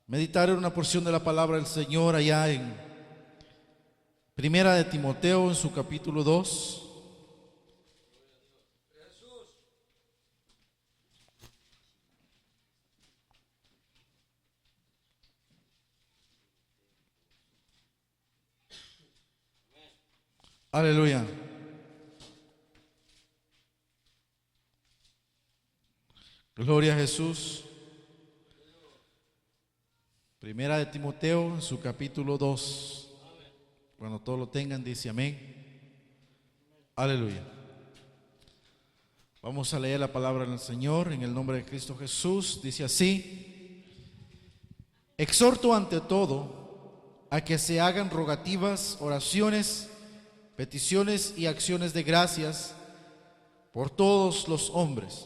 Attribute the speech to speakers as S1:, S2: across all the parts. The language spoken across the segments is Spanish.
S1: meditar en una porción de la palabra del Señor allá en Primera de Timoteo, en su capítulo 2. Aleluya. Gloria a Jesús. Primera de Timoteo, en su capítulo 2. Cuando todos lo tengan, dice amén. Aleluya. Vamos a leer la palabra del Señor en el nombre de Cristo Jesús. Dice así: exhorto ante todo a que se hagan rogativas, oraciones, peticiones y acciones de gracias por todos los hombres,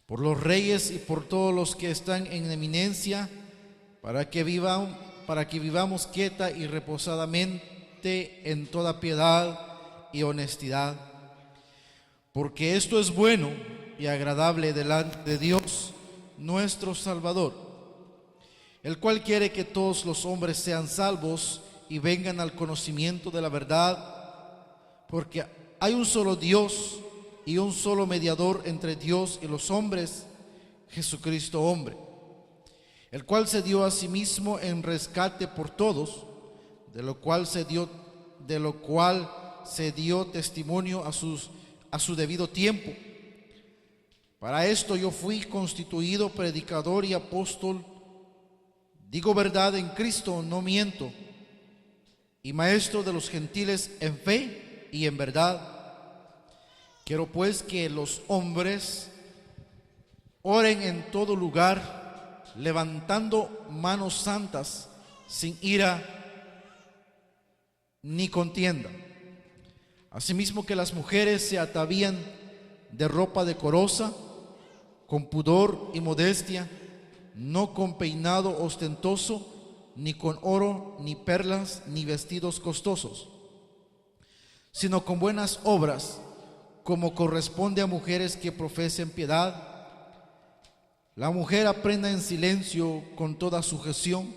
S1: por los reyes y por todos los que están en eminencia, para que vivamos quieta y reposadamente en toda piedad y honestidad, porque esto es bueno y agradable delante de Dios nuestro Salvador, el cual quiere que todos los hombres sean salvos y vengan al conocimiento de la verdad, porque hay un solo Dios y un solo mediador entre Dios y los hombres, Jesucristo hombre, el cual se dio a sí mismo en rescate por todos, de lo cual se dio testimonio a su debido tiempo. Para esto yo fui constituido predicador y apóstol, digo verdad en Cristo, no miento, y maestro de los gentiles en fe y en verdad. Quiero pues que los hombres oren en todo lugar, levantando manos santas, sin ira ni contienda. Asimismo que las mujeres se atavían de ropa decorosa, con pudor y modestia, no con peinado ostentoso, ni con oro, ni perlas, ni vestidos costosos, sino con buenas obras, como corresponde a mujeres que profesen piedad. La mujer aprenda en silencio con toda sujeción,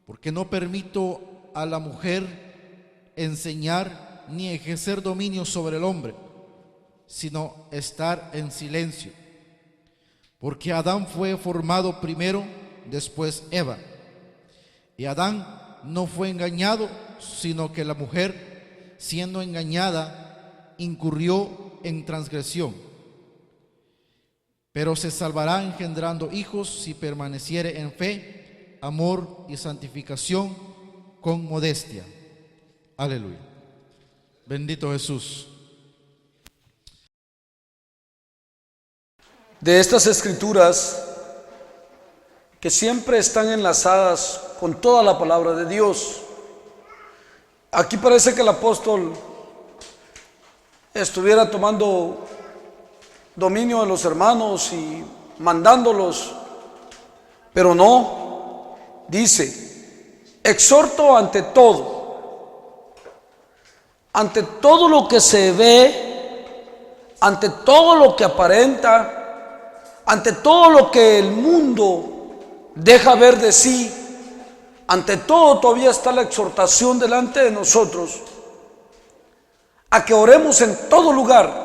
S1: porque no permito a la mujer enseñar ni ejercer dominio sobre el hombre, sino estar en silencio. Porque Adán fue formado primero, después Eva. Y Adán no fue engañado, sino que la mujer, siendo engañada, incurrió en transgresión. Pero se salvará engendrando hijos si permaneciere en fe, amor y santificación con modestia. Aleluya. Bendito Jesús.
S2: De estas escrituras que siempre están enlazadas con toda la palabra de Dios. Aquí parece que el apóstol estuviera tomando dominio de los hermanos y mandándolos, pero no. Dice: exhorto ante todo lo que se ve, ante todo lo que aparenta, ante todo lo que el mundo deja ver de sí, ante todo todavía está la exhortación delante de nosotros a que oremos en todo lugar.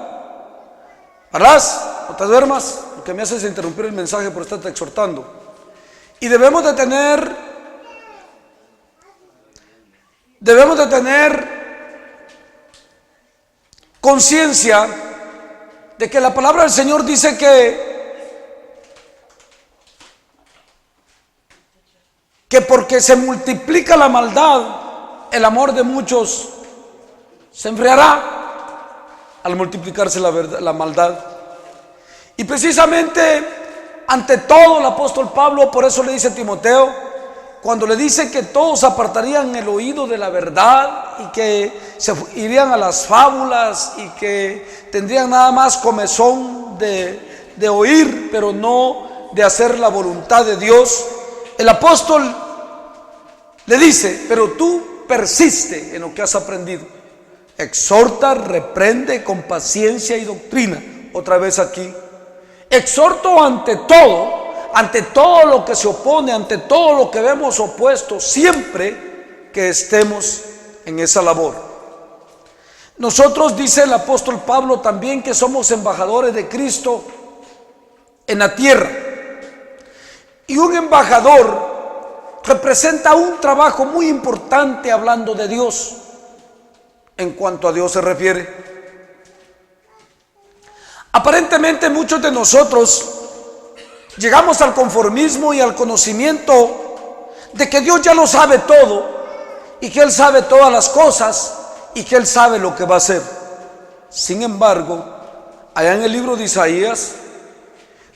S2: ¿Verdad? No te duermas, porque me haces interrumpir el mensaje por estarte exhortando. Y debemos de tener conciencia de que la palabra del Señor dice que porque se multiplica la maldad, el amor de muchos se enfriará al multiplicarse la maldad. Y precisamente ante todo el apóstol Pablo, por eso le dice a Timoteo, cuando le dice que todos apartarían el oído de la verdad y que se irían a las fábulas y que tendrían nada más comezón de oír, pero no de hacer la voluntad de Dios, el apóstol le dice: pero tú persiste en lo que has aprendido, exhorta, reprende con paciencia y doctrina. Otra vez aquí: exhorto ante todo ante todo lo que se opone, ante todo lo que vemos opuesto, siempre que estemos en esa labor. Nosotros, dice el apóstol Pablo también, que somos embajadores de Cristo en la tierra. Y un embajador representa un trabajo muy importante hablando de Dios, en cuanto a Dios se refiere. Aparentemente muchos de nosotros llegamos al conformismo y al conocimiento de que Dios ya lo sabe todo y que Él sabe todas las cosas y que Él sabe lo que va a hacer. Sin embargo, allá en el libro de Isaías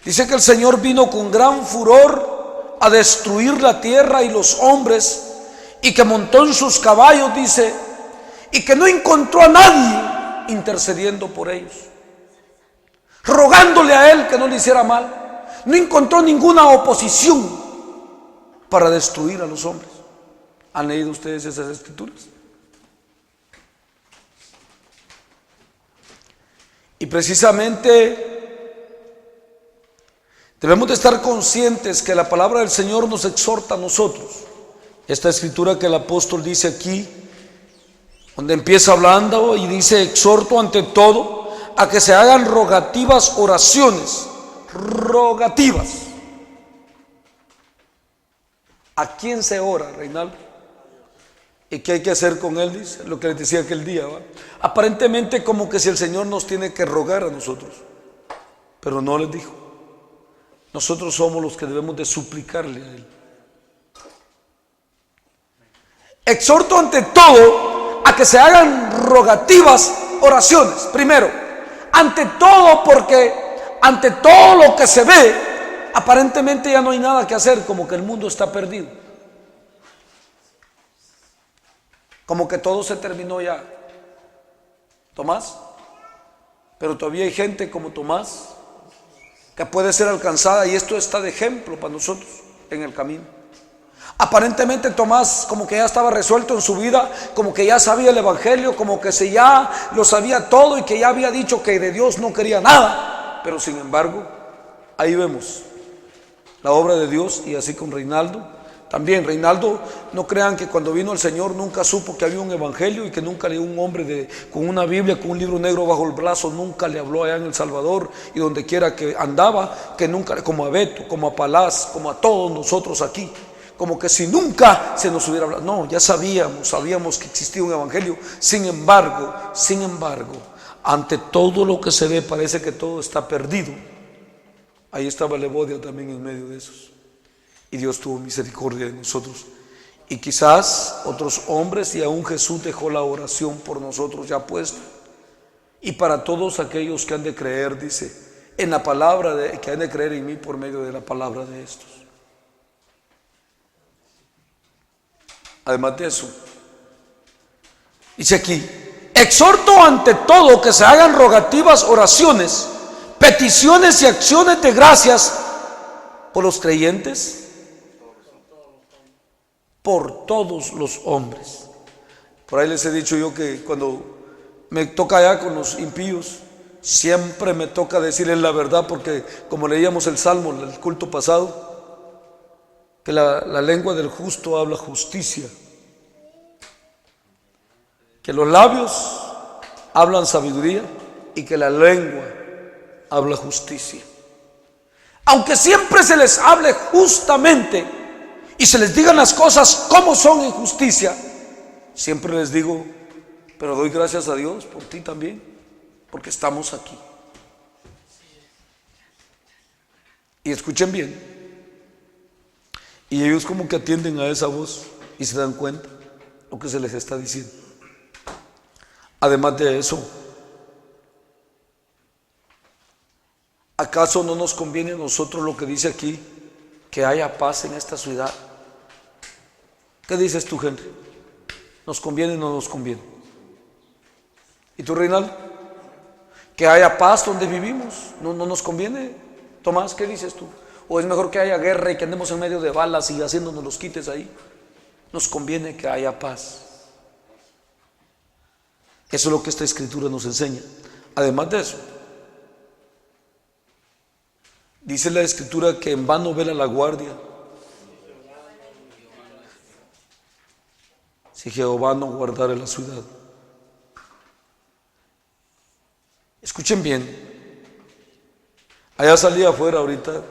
S2: dice que el Señor vino con gran furor a destruir la tierra y los hombres, y que montó en sus caballos, dice, y que no encontró a nadie intercediendo por ellos, rogándole a Él que no le hiciera mal. No encontró ninguna oposición para destruir a los hombres. ¿Han leído ustedes esas escrituras? Y precisamente debemos de estar conscientes que la palabra del Señor nos exhorta a nosotros. Esta escritura que el apóstol dice aquí, donde empieza hablando y dice: exhorto ante todo a que se hagan rogativas oraciones. Rogativas. ¿A quién se ora, Reinaldo? ¿Y qué hay que hacer con él? Dice lo que les decía aquel día, ¿va? Aparentemente como que si el Señor nos tiene que rogar a nosotros, pero no les dijo. Nosotros somos los que debemos de suplicarle a Él. Exhorto ante todo a que se hagan rogativas oraciones. Primero, ante todo, porque ante todo lo que se ve, aparentemente ya no hay nada que hacer, como que el mundo está perdido, como que todo se terminó ya. Tomás, pero todavía hay gente como Tomás que puede ser alcanzada, y esto está de ejemplo para nosotros en el camino. Aparentemente Tomás como que ya estaba resuelto en su vida, como que ya sabía el evangelio, como que ya lo sabía todo y que ya había dicho que de Dios no quería nada. Pero sin embargo, ahí vemos la obra de Dios. Y así con Reinaldo también. Reinaldo, no crean que cuando vino el Señor nunca supo que había un evangelio, y que nunca le dio un hombre con una Biblia, con un libro negro bajo el brazo, nunca le habló allá en El Salvador y donde quiera que andaba, que nunca, como a Beto, como a Palaz, como a todos nosotros aquí, como que si nunca se nos hubiera hablado. No, ya sabíamos que existía un evangelio. Sin embargo, ante todo lo que se ve parece que todo está perdido. Ahí estaba el Evodia también en medio de esos, y Dios tuvo misericordia de nosotros. Y quizás otros hombres, y aún Jesús dejó la oración por nosotros ya puesta. Y para todos aquellos que han de creer, dice, en la palabra, que han de creer en mí por medio de la palabra de estos. Además de eso, dice aquí: exhorto ante todo que se hagan rogativas, oraciones, peticiones y acciones de gracias por los creyentes, por todos los hombres. Por ahí les he dicho yo que cuando me toca allá con los impíos, siempre me toca decirles la verdad, porque como leíamos el Salmo, el culto pasado, que la lengua del justo habla justicia, que los labios hablan sabiduría y que la lengua habla justicia. Aunque siempre se les hable justamente y se les digan las cosas como son en justicia, siempre les digo: pero doy gracias a Dios por ti también, porque estamos aquí. Y escuchen bien. Y ellos como que atienden a esa voz y se dan cuenta lo que se les está diciendo. Además de eso, ¿acaso no nos conviene a nosotros lo que dice aquí, que haya paz en esta ciudad? ¿Qué dices tú, Henry? ¿Nos conviene o no nos conviene? ¿Y tú, Reinaldo? ¿Que haya paz donde vivimos? ¿No nos conviene? Tomás, ¿qué dices tú? ¿O es mejor que haya guerra y que andemos en medio de balas y haciéndonos los quites ahí? Nos conviene que haya paz. Eso es lo que esta escritura nos enseña. Además de eso, Dice la Escritura que en vano vela la guardia si Jehová no guardare la ciudad. Escuchen bien. Allá salí afuera ahorita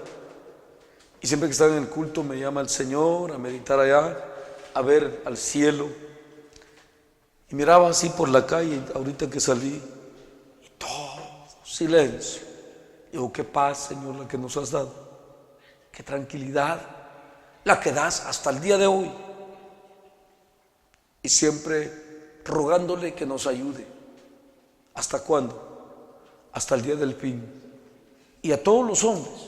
S2: y siempre que estaba en el culto me llama el Señor a meditar allá, a ver al cielo. Y miraba así por la calle ahorita que salí y todo silencio. Digo, qué paz, Señor, la que nos has dado. Qué tranquilidad la que das hasta el día de hoy. Y siempre rogándole que nos ayude. ¿Hasta cuándo? Hasta el día del fin. Y a todos los hombres.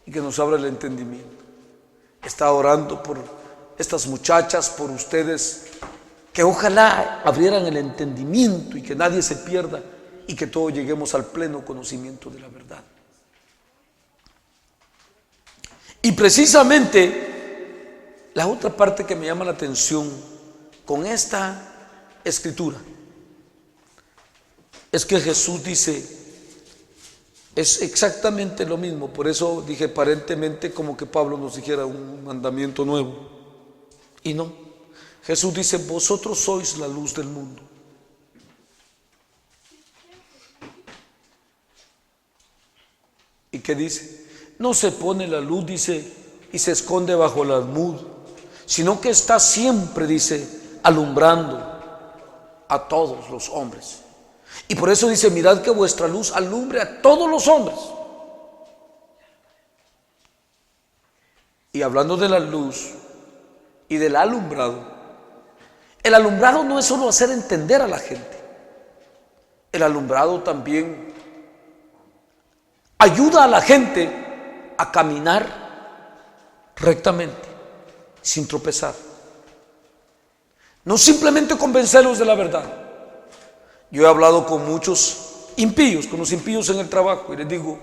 S2: Y que nos abra el entendimiento. Está orando por estas muchachas, por ustedes, que ojalá abrieran el entendimiento y que nadie se pierda y que todos lleguemos al pleno conocimiento de la verdad. Y precisamente la otra parte que me llama la atención con esta escritura es que Jesús dice, es exactamente lo mismo. Por eso dije aparentemente como que Pablo nos dijera un mandamiento nuevo, y no. Jesús dice, vosotros sois la luz del mundo. ¿Y qué dice? No se pone la luz, dice, y se esconde bajo el almud, sino que está siempre, dice, alumbrando a todos los hombres. Y por eso dice, mirad que vuestra luz alumbre a todos los hombres. Y hablando de la luz y del alumbrado, el alumbrado no es solo hacer entender a la gente. El alumbrado también ayuda a la gente a caminar rectamente, sin tropezar. No simplemente convencerlos de la verdad. Yo he hablado con muchos impíos, con los impíos en el trabajo, y les digo,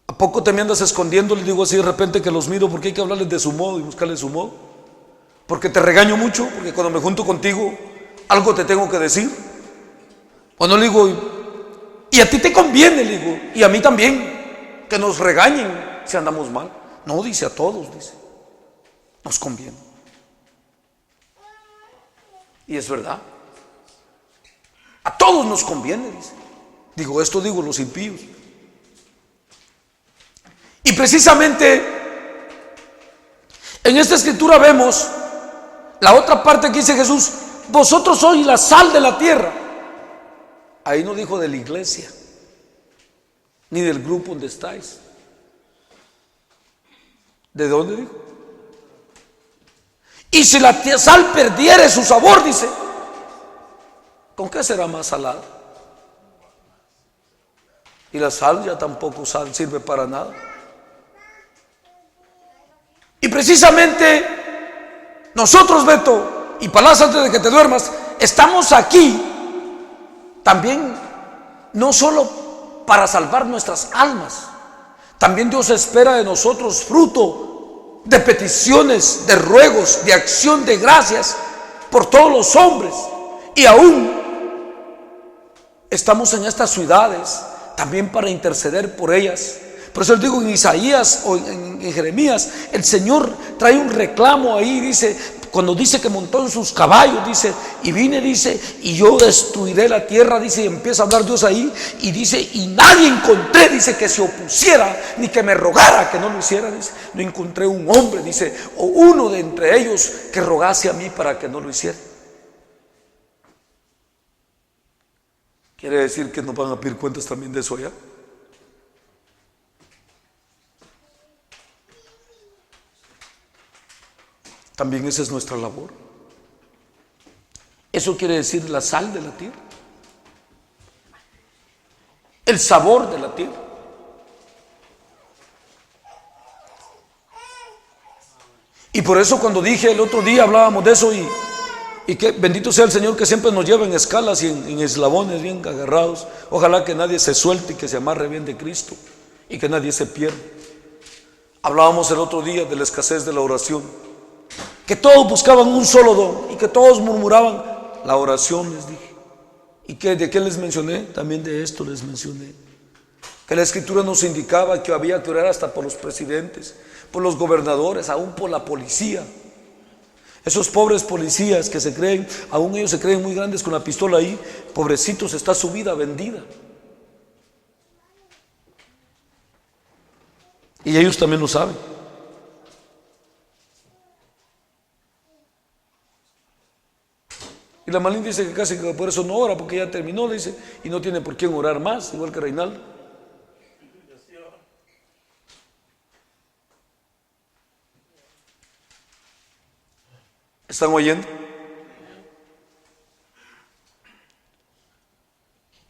S2: ¿a poco te me andas escondiendo? Les digo así de repente que los miro, porque hay que hablarles de su modo y buscarles su modo. Porque te regaño mucho, porque cuando me junto contigo algo te tengo que decir. O no le digo, y a ti te conviene, le digo, y a mí también, que nos regañen si andamos mal. No, dice, a todos, dice, nos conviene. Y es verdad, a todos nos conviene, dice. Digo, esto digo los impíos. Y precisamente en esta escritura vemos la otra parte que dice Jesús, vosotros sois la sal de la tierra. Ahí no dijo de la iglesia, ni del grupo donde estáis. ¿De dónde dijo? Y si la sal perdiere su sabor, dice, ¿con qué será más salada? Y la sal ya tampoco sirve para nada. Y precisamente nosotros, Beto y Palaz, antes de que te duermas, estamos aquí también no solo para salvar nuestras almas. También Dios espera de nosotros fruto de peticiones, de ruegos, de acción de gracias por todos los hombres. Y aún estamos en estas ciudades también para interceder por ellas. Por eso les digo, en Isaías o en Jeremías, el Señor trae un reclamo ahí, dice, cuando dice que montó en sus caballos, dice, y vine, dice, y yo destruiré la tierra, dice, y empieza a hablar Dios ahí, y dice, y nadie encontré, dice, que se opusiera, ni que me rogara que no lo hiciera, dice, no encontré un hombre, dice, o uno de entre ellos que rogase a mí para que no lo hiciera. Quiere decir que nos van a pedir cuentas también de eso allá. También esa es nuestra labor. Eso quiere decir la sal de la tierra, el sabor de la tierra. Y por eso cuando dije el otro día, hablábamos de eso, y que bendito sea el Señor que siempre nos lleva en escalas y en eslabones bien agarrados. Ojalá que nadie se suelte y que se amarre bien de Cristo y que nadie se pierda. Hablábamos el otro día de la escasez de la oración, que todos buscaban un solo don y que todos murmuraban. La oración, les dije. ¿Y de qué les mencioné? También de esto les mencioné. que la Escritura nos indicaba que había que orar hasta por los presidentes, por los gobernadores, aún por la policía. Esos pobres policías que se creen, aún ellos se creen muy grandes con la pistola ahí, pobrecitos, está su vida vendida. Y ellos también lo saben. Y la Malín dice que casi que por eso no ora, porque ya terminó, le dice, y no tiene por quién orar más, igual que Reinaldo. ¿Están oyendo?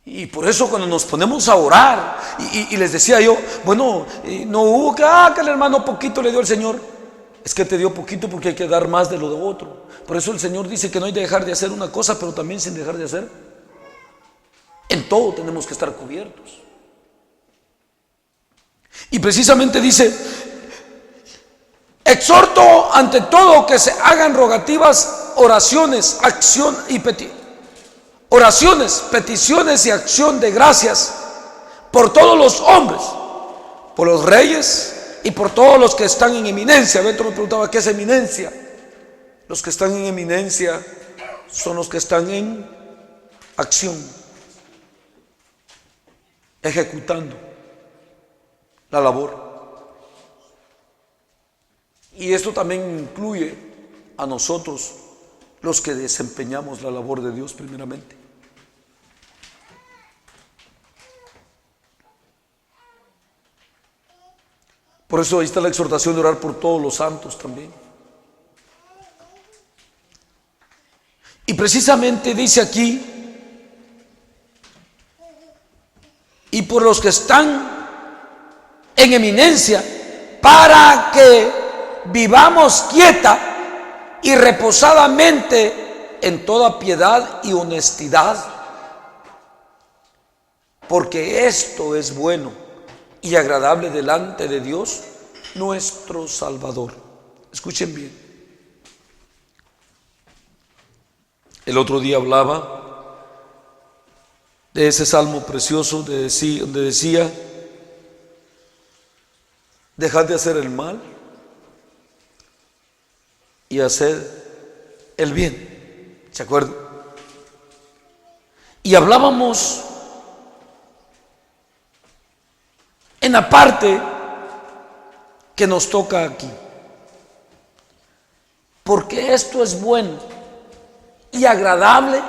S2: Y por eso cuando nos ponemos a orar, y les decía yo, bueno, no hubo que el hermano poquito le dio al Señor. Es que te dio poquito porque hay que dar más de lo de otro. Por eso el Señor dice que no hay que dejar de hacer una cosa, pero también sin dejar de hacer. En todo tenemos que estar cubiertos. Y precisamente dice, exhorto ante todo que se hagan rogativas, oraciones, peticiones y acción de gracias por todos los hombres, por los reyes y por todos los que están en eminencia. Beto me preguntaba, ¿qué es eminencia? Los que están en eminencia son los que están en acción, ejecutando la labor. Y esto también incluye a nosotros, los que desempeñamos la labor de Dios primeramente. Por eso ahí está la exhortación de orar por todos los santos también. Y precisamente dice aquí, y por los que están en eminencia, para que vivamos quieta y reposadamente en toda piedad y honestidad, porque esto es bueno y agradable delante de Dios nuestro Salvador. Escuchen bien. El otro día hablaba de ese salmo precioso donde decía, dejad de hacer el mal y hacer el bien. ¿Se acuerdan? Y hablábamos en la parte que nos toca aquí, porque esto es bueno y agradable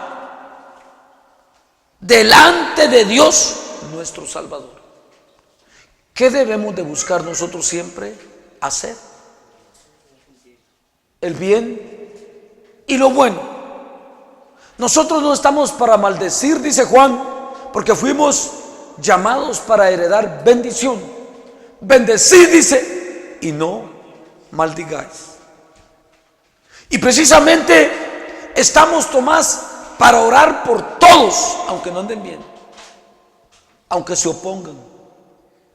S2: delante de Dios nuestro Salvador. ¿Qué debemos de buscar nosotros siempre? Hacer el bien y lo bueno. Nosotros no estamos para maldecir, dice Juan, porque fuimos llamados para heredar bendición. Bendecid, dice, y no maldigáis. Y precisamente estamos, Tomás, para orar por todos, aunque no anden bien, aunque se opongan,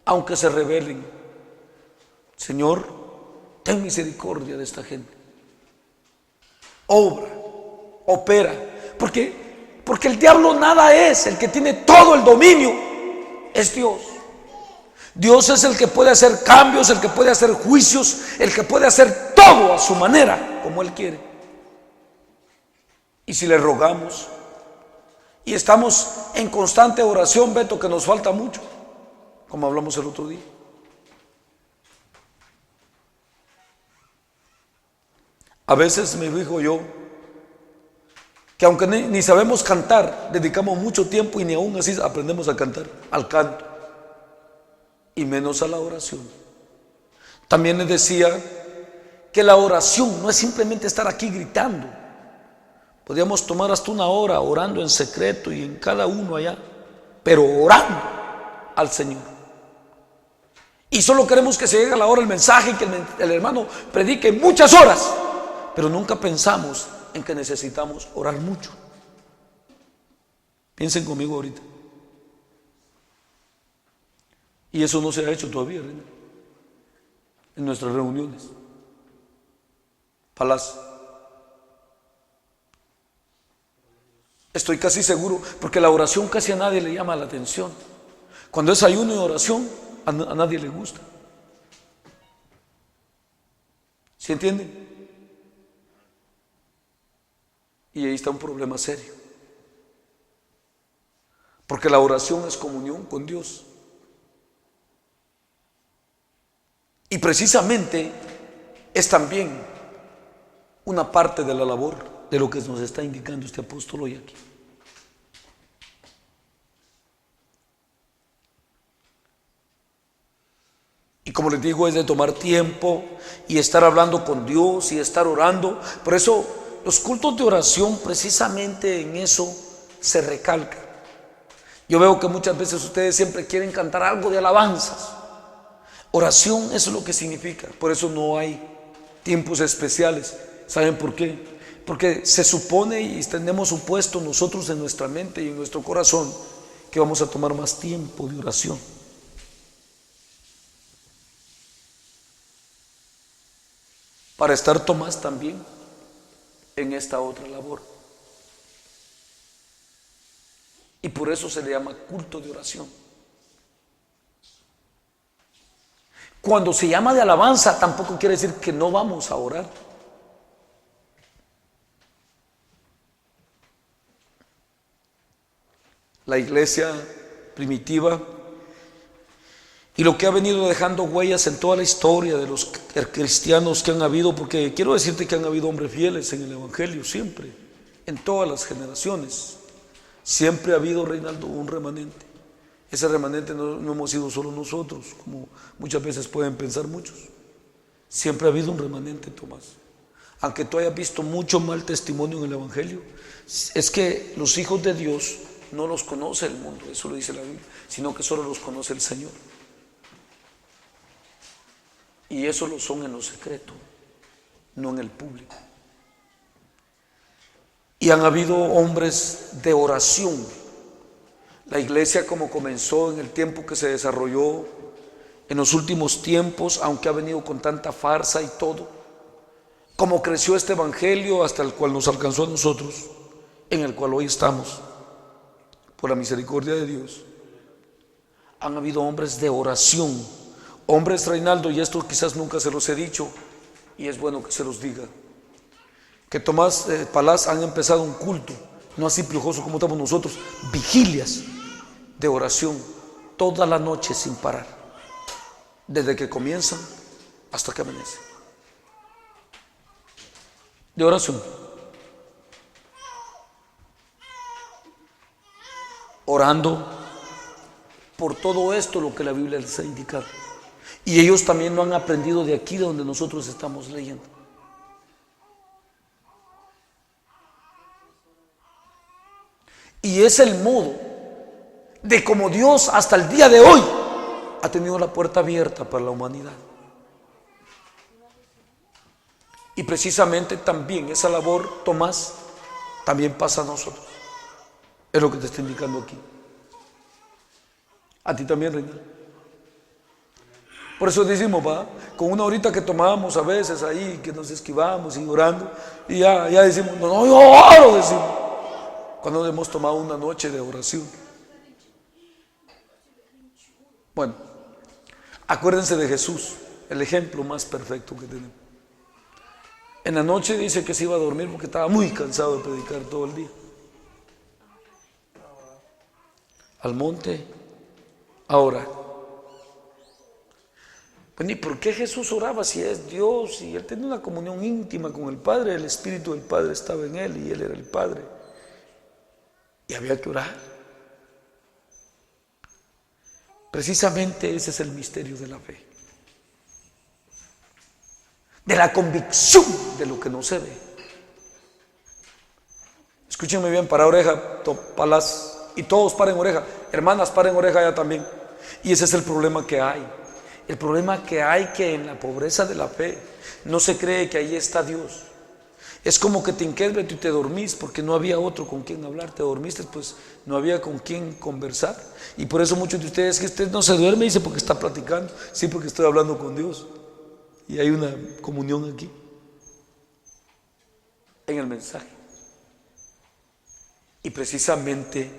S2: aunque se rebelen. Señor, ten misericordia de esta gente. Obra, opera, porque el diablo nada es, el que tiene todo el dominio es Dios. Dios es el que puede hacer cambios, el que puede hacer juicios, el que puede hacer todo a su manera, como Él quiere. Y si le rogamos y estamos en constante oración, Beto, que nos falta mucho, como hablamos el otro día. A veces me digo yo que aunque ni sabemos cantar, dedicamos mucho tiempo y ni aún así aprendemos a cantar, al canto, y menos a la oración. También les decía que la oración no es simplemente estar aquí gritando. Podríamos tomar hasta una hora orando en secreto y en cada uno allá, pero orando al Señor. Y solo queremos que se llegue a la hora el mensaje y que el hermano predique muchas horas, pero nunca pensamos en que necesitamos orar mucho. Piensen conmigo ahorita. Y eso no se ha hecho todavía, Reina, en nuestras reuniones. Palacio. Estoy casi seguro, porque la oración casi a nadie le llama la atención. Cuando es ayuno y oración, a nadie le gusta. ¿Sí entienden? Y ahí está un problema serio. Porque la oración es comunión con Dios. Y precisamente es también una parte de la labor de lo que nos está indicando este apóstol hoy aquí. Y como les digo, es de tomar tiempo y estar hablando con Dios y estar orando. Por eso los cultos de oración, precisamente en eso se recalca. Yo veo que muchas veces ustedes siempre quieren cantar algo de alabanzas. Oración, eso es lo que significa. Por eso no hay tiempos especiales. ¿Saben por qué? Porque se supone y tenemos supuesto nosotros en nuestra mente y en nuestro corazón que vamos a tomar más tiempo de oración. Para estar Tomás también en esta otra labor. Y por eso se le llama culto de oración. Cuando se llama de alabanza, tampoco quiere decir que no vamos a orar. La iglesia primitiva y lo que ha venido dejando huellas en toda la historia de los cristianos que han habido, porque quiero decirte que han habido hombres fieles en el Evangelio siempre, en todas las generaciones. Siempre ha habido, Reinaldo, un remanente. Ese remanente no hemos sido solo nosotros, como muchas veces pueden pensar muchos. Siempre ha habido un remanente, Tomás. Aunque tú hayas visto mucho mal testimonio en el Evangelio, es que los hijos de Dios no los conoce el mundo, eso lo dice la Biblia, sino que solo los conoce el Señor. Y eso lo son en lo secreto, no en el público. Y han habido hombres de oración. La iglesia, como comenzó en el tiempo que se desarrolló, en los últimos tiempos, aunque ha venido con tanta farsa y todo, como creció este evangelio hasta el cual nos alcanzó a nosotros, en el cual hoy estamos, por la misericordia de Dios, han habido hombres de oración. Hombres, Reinaldo, y esto quizás nunca se los he dicho, y es bueno que se los diga, que Tomás Palás han empezado un culto, no así piojoso como estamos nosotros, vigilias de oración toda la noche sin parar, desde que comienzan hasta que amanece. De oración. Orando por todo esto, lo que la Biblia les ha indicado. Y ellos también lo han aprendido de aquí, de donde nosotros estamos leyendo. Y es el modo de cómo Dios hasta el día de hoy ha tenido la puerta abierta para la humanidad. Y precisamente también esa labor, Tomás, también pasa a nosotros. Es lo que te está indicando aquí. A ti también, Reinaldo. Por eso decimos, va, con una horita que tomábamos a veces ahí, que nos esquivamos y orando, y ya decimos, no, yo oro, decimos. Cuando hemos tomado una noche de oración. Bueno, acuérdense de Jesús, el ejemplo más perfecto que tenemos. En la noche dice que se iba a dormir porque estaba muy cansado de predicar todo el día. Al monte, a orar. Bueno, ¿y por qué Jesús oraba si es Dios y Él tenía una comunión íntima con el Padre? El Espíritu del Padre estaba en Él y Él era el Padre. Y había que orar. Precisamente ese es el misterio de la fe. De la convicción de lo que no se ve. Escúchenme bien, para oreja, Palás, y todos paren oreja. Hermanas, paren oreja ya también. Y ese es el problema que hay. El problema que hay que en la pobreza de la fe no se cree que ahí está Dios. Es como que te inquietas y te dormís porque no había otro con quien hablar. Te dormiste, pues no había con quien conversar. Y por eso muchos de ustedes, que usted no se duerme, dice porque está platicando. Sí, porque estoy hablando con Dios. Y hay una comunión aquí, en el mensaje. Y precisamente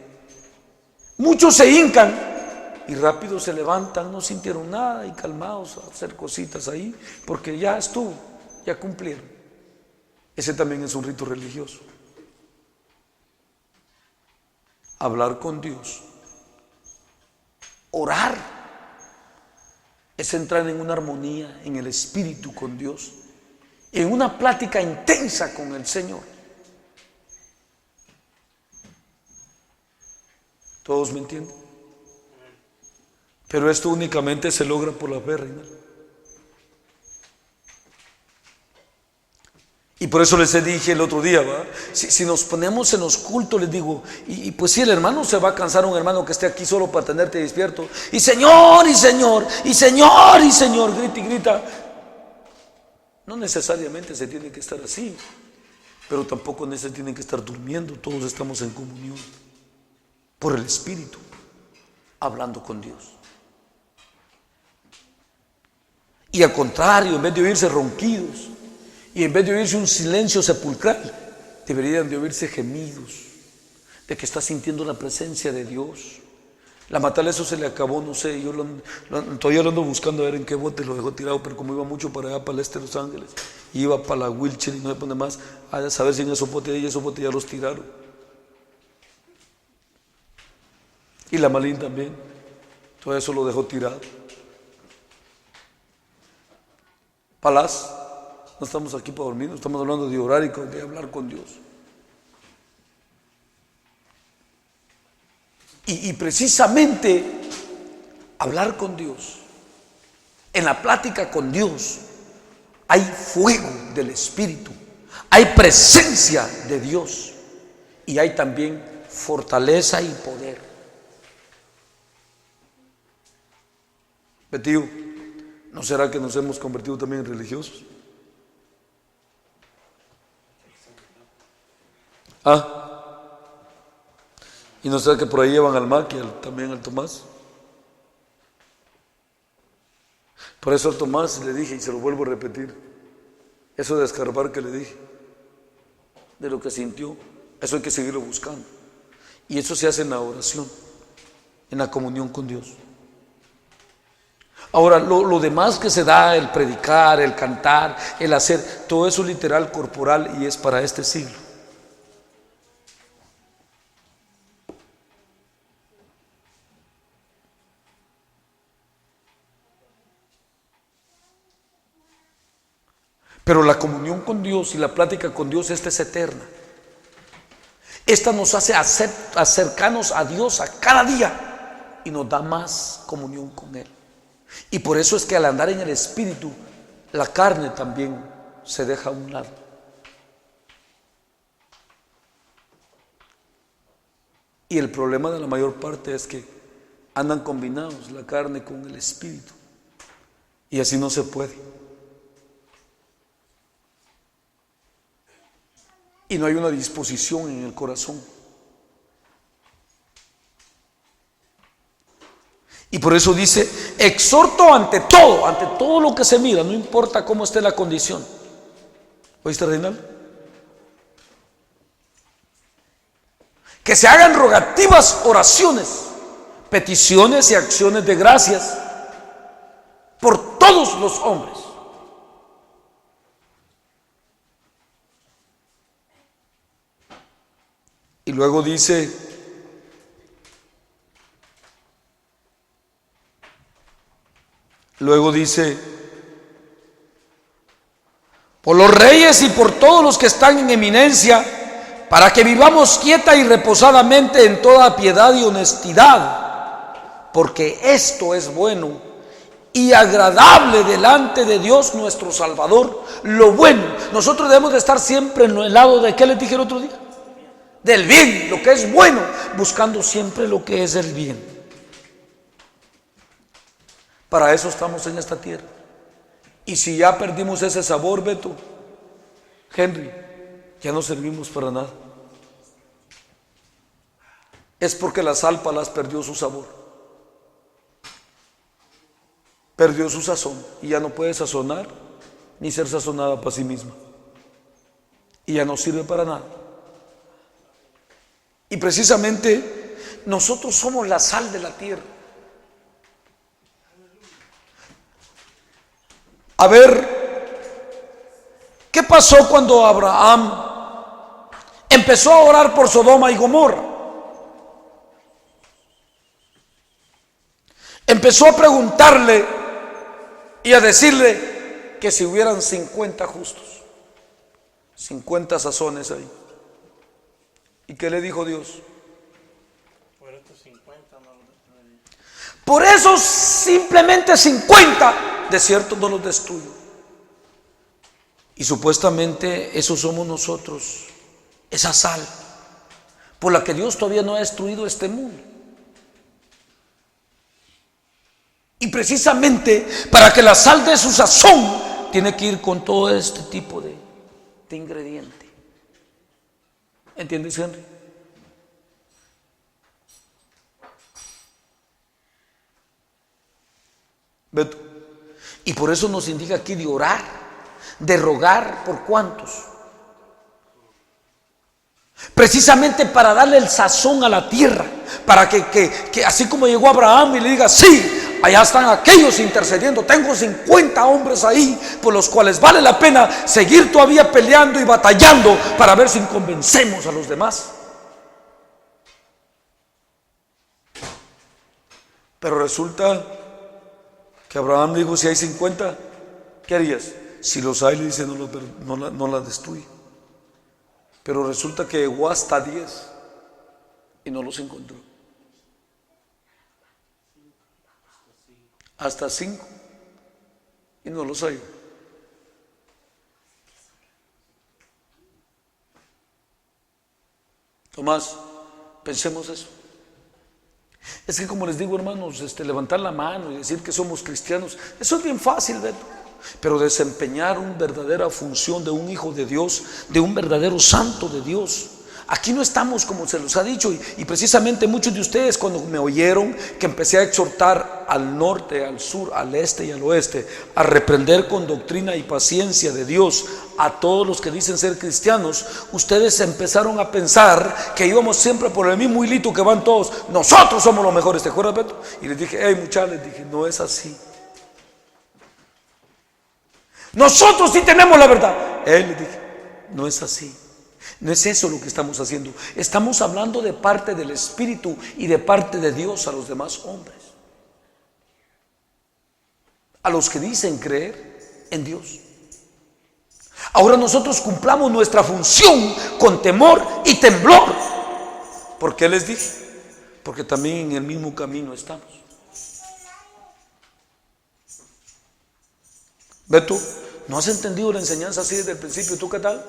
S2: muchos se hincan y rápido se levantan, no sintieron nada y calmados a hacer cositas ahí, porque ya estuvo, ya cumplieron. Ese también es un rito religioso. Hablar con Dios, orar, es entrar en una armonía en el espíritu con Dios, en una plática intensa con el Señor. ¿Todos me entienden? Pero esto únicamente se logra por la fe, Reinaldo. Y por eso les dije el otro día, ¿va? Si nos ponemos en los cultos, les digo, y pues si el hermano se va a cansar, un hermano que esté aquí solo para tenerte despierto, y Señor, y Señor, y Señor, y Señor, grita y grita. No necesariamente se tiene que estar así, pero tampoco se tienen que estar durmiendo. Todos estamos en comunión por el Espíritu, hablando con Dios. Y al contrario, en vez de oírse ronquidos, y en vez de oírse un silencio sepulcral, deberían de oírse gemidos de que está sintiendo la presencia de Dios. La Matala eso se le acabó, no sé, yo todavía lo ando buscando a ver en qué bote lo dejó tirado, pero como iba mucho para allá, para el este de Los Ángeles, y iba para la Wilshire y no se pone más, a saber si en esos botes ya los tiraron. Y la Malín también, todo eso lo dejó tirado. Palaz, no estamos aquí para dormir, no estamos hablando de orar y de hablar con Dios. Y precisamente hablar con Dios, en la plática con Dios, hay fuego del Espíritu, hay presencia de Dios y hay también fortaleza y poder. Betío, ¿no será que nos hemos convertido también en religiosos? ¿Y no será que por ahí llevan al Maqui, también al Tomás? Por eso al Tomás le dije, y se lo vuelvo a repetir, eso de escarbar que le dije, de lo que sintió, eso hay que seguirlo buscando. Y eso se hace en la oración, en la comunión con Dios. Ahora, lo demás que se da, el predicar, el cantar, el hacer, todo eso es literal, corporal, y es para este siglo. Pero la comunión con Dios y la plática con Dios, esta es eterna. Esta nos hace acercarnos a Dios a cada día y nos da más comunión con Él. Y por eso es que al andar en el Espíritu, la carne también se deja a un lado. Y el problema de la mayor parte es que andan combinados la carne con el Espíritu. Y así no se puede. Y no hay una disposición en el corazón. Y por eso dice, exhorto ante todo lo que se mira, no importa cómo esté la condición. ¿Oíste, Reinaldo? Que se hagan rogativas, oraciones, peticiones y acciones de gracias por todos los hombres. Y luego dice, por los reyes y por todos los que están en eminencia, para que vivamos quieta y reposadamente en toda piedad y honestidad, porque esto es bueno y agradable delante de Dios nuestro Salvador. Lo bueno, nosotros debemos de estar siempre en el lado de, ¿qué les dije el otro día? Del bien, lo que es bueno, buscando siempre lo que es el bien. Para eso estamos en esta tierra. Y si ya perdimos ese sabor, Beto, Henry, ya no servimos para nada. Es porque la sal Palaz perdió su sabor, perdió su sazón, y ya no puede sazonar ni ser sazonada para sí misma, y ya no sirve para nada. Y precisamente nosotros somos la sal de la tierra. A ver, ¿qué pasó cuando Abraham empezó a orar por Sodoma y Gomorra? Empezó a preguntarle y a decirle que si hubieran 50 justos, 50 sazones ahí. ¿Y qué le dijo Dios? Por esos simplemente 50, de cierto no los destruyo. Y supuestamente esos somos nosotros, esa sal por la que Dios todavía no ha destruido este mundo. Y precisamente para que la sal dé su sazón, tiene que ir con todo este tipo de ingrediente. ¿Entiendes, Henry? Beto. Y por eso nos indica aquí de orar, de rogar por cuántos. Precisamente para darle el sazón a la tierra, para que así como llegó Abraham y le diga, sí, allá están aquellos intercediendo, tengo 50 hombres ahí por los cuales vale la pena seguir todavía peleando y batallando para ver si convencemos a los demás. Pero resulta que Abraham dijo, si hay 50, ¿qué harías? Si los hay, le dice, no la destruye. Pero resulta que llegó hasta 10 y no los encontró. Hasta 5 y no los halló. Tomás, pensemos eso. Es que como les digo, hermanos, levantar la mano y decir que somos cristianos, eso es bien fácil, ¿verdad? Pero desempeñar una verdadera función de un hijo de Dios, de un verdadero santo de Dios. Aquí no estamos como se los ha dicho, y precisamente muchos de ustedes cuando me oyeron que empecé a exhortar al norte, al sur, al este y al oeste, a reprender con doctrina y paciencia de Dios a todos los que dicen ser cristianos, ustedes empezaron a pensar que íbamos siempre por el mismo hilito que van todos, nosotros somos los mejores, ¿te acuerdas, Beto? Y les dije, hey muchachos, les dije, no es así. Nosotros sí tenemos la verdad. Les dije, no es así. No es eso lo que estamos haciendo. Estamos hablando de parte del Espíritu y de parte de Dios a los demás hombres, a los que dicen creer en Dios. Ahora nosotros cumplamos nuestra función con temor y temblor. ¿Por qué les dije? Porque también en el mismo camino estamos. Beto, ¿no has entendido la enseñanza así desde el principio? ¿Tú qué tal?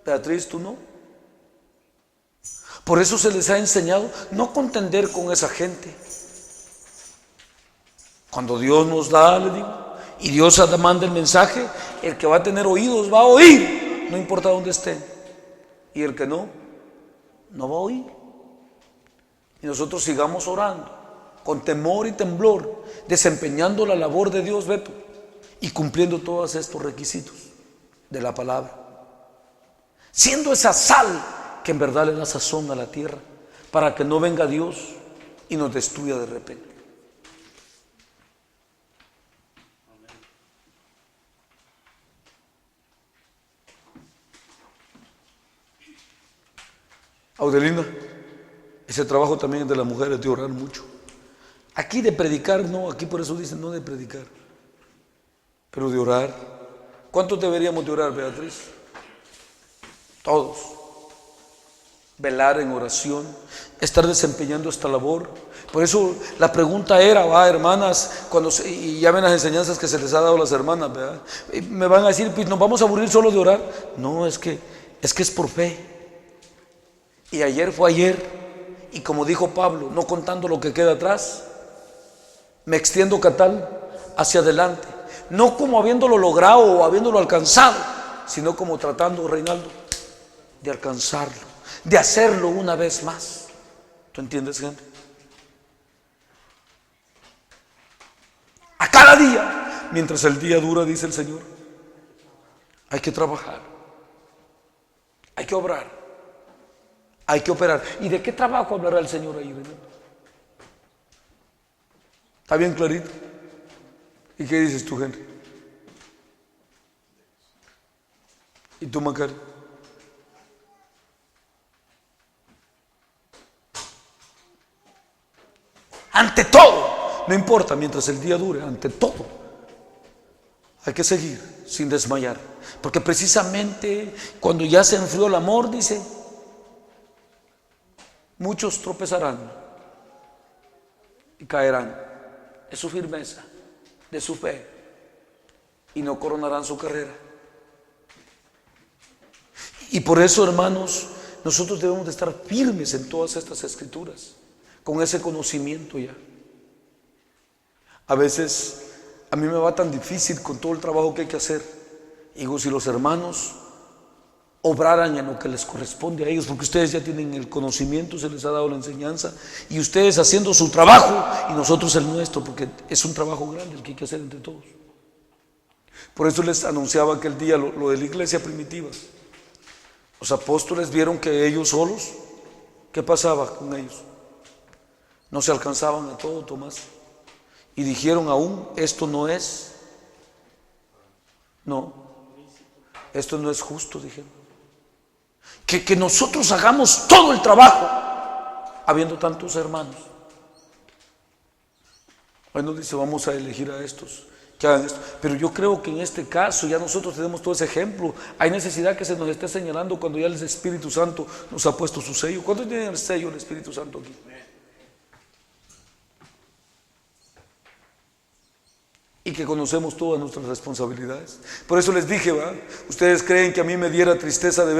S2: Beatriz, ¿tú no? Por eso se les ha enseñado no contender con esa gente. Cuando Dios nos da, le digo, y Dios manda el mensaje, el que va a tener oídos va a oír, no importa dónde esté. Y el que no va a oír. Y nosotros sigamos orando con temor y temblor, desempeñando la labor de Dios, Beto, y cumpliendo todos estos requisitos de la palabra, siendo esa sal que en verdad le da sazón a la tierra, para que no venga Dios y nos destruya de repente. Audelina, ese trabajo también es de las mujeres, de orar mucho. Aquí de predicar no, aquí por eso dicen no de predicar, pero de orar. ¿Cuántos deberíamos de orar, Beatriz? Todos. Velar en oración, estar desempeñando esta labor. Por eso la pregunta era, hermanas, y ya ven las enseñanzas que se les ha dado a las hermanas, ¿verdad? Y me van a decir, pues nos vamos a aburrir solo de orar. No, es que es por fe. Y ayer fue ayer, y como dijo Pablo, no contando lo que queda atrás, me extiendo catal hacia adelante, no como habiéndolo logrado o habiéndolo alcanzado, sino como tratando, Reinaldo, de alcanzarlo, de hacerlo una vez más. ¿Tú entiendes, gente? A cada día, mientras el día dura, dice el Señor, hay que trabajar, hay que obrar, hay que operar. ¿Y de qué trabajo hablará el Señor ahí, Reinaldo? ¿Está bien clarito? ¿Y qué dices tú, Henry? ¿Y tú, Macari? Ante todo, no importa, mientras el día dure, ante todo, hay que seguir sin desmayar. Porque precisamente cuando ya se enfrió el amor, dice, muchos tropezarán y caerán de su firmeza, de su fe, y no coronarán su carrera. Y por eso, hermanos, nosotros debemos de estar firmes en todas estas escrituras, con ese conocimiento ya. A veces a mí me va tan difícil con todo el trabajo que hay que hacer. Digo, si los hermanos obraran en lo que les corresponde a ellos, porque ustedes ya tienen el conocimiento, se les ha dado la enseñanza, y ustedes haciendo su trabajo y nosotros el nuestro, porque es un trabajo grande el que hay que hacer entre todos. Por eso les anunciaba aquel día lo de la iglesia primitiva. Los apóstoles vieron que ellos solos, ¿qué pasaba con ellos? No se alcanzaban a todo, Tomás. Y dijeron aún, esto no es justo, dijeron. Que nosotros hagamos todo el trabajo, habiendo tantos hermanos. Bueno, dice, vamos a elegir a estos que hagan esto. Pero yo creo que en este caso ya nosotros tenemos todo ese ejemplo. Hay necesidad que se nos esté señalando cuando ya el Espíritu Santo nos ha puesto su sello. ¿Cuántos tienen el sello del Espíritu Santo aquí? Y que conocemos todas nuestras responsabilidades. Por eso les dije, ¿va? Ustedes creen que a mí me diera tristeza de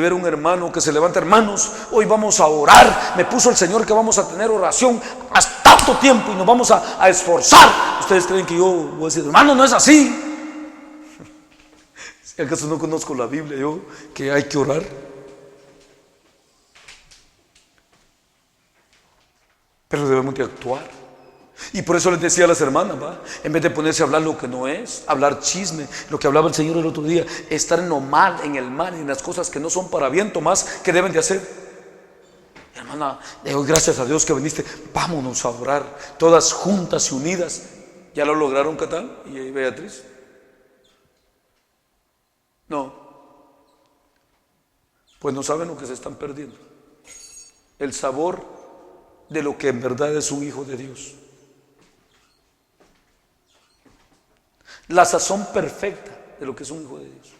S2: ver un hermano que se levanta, hermanos, hoy vamos a orar, me puso el Señor que vamos a tener oración hasta tanto tiempo y nos vamos a esforzar. Ustedes creen que yo voy a decir, hermano, no es así. Si acaso no conozco la Biblia yo, que hay que orar. Pero debemos de actuar. Y por eso les decía a las hermanas, ¿va? En vez de ponerse a hablar lo que no es, hablar chisme, lo que hablaba el Señor el otro día, estar en lo mal, en el mal, en las cosas que no son para bien, Tomás, que deben de hacer. Hermana, le doy gracias a Dios que viniste, vámonos a orar, todas juntas y unidas. ¿Ya lo lograron, Catal y Beatriz? No. Pues no saben lo que se están perdiendo. El sabor de lo que en verdad es un hijo de Dios. La sazón perfecta de lo que es un hijo de Dios.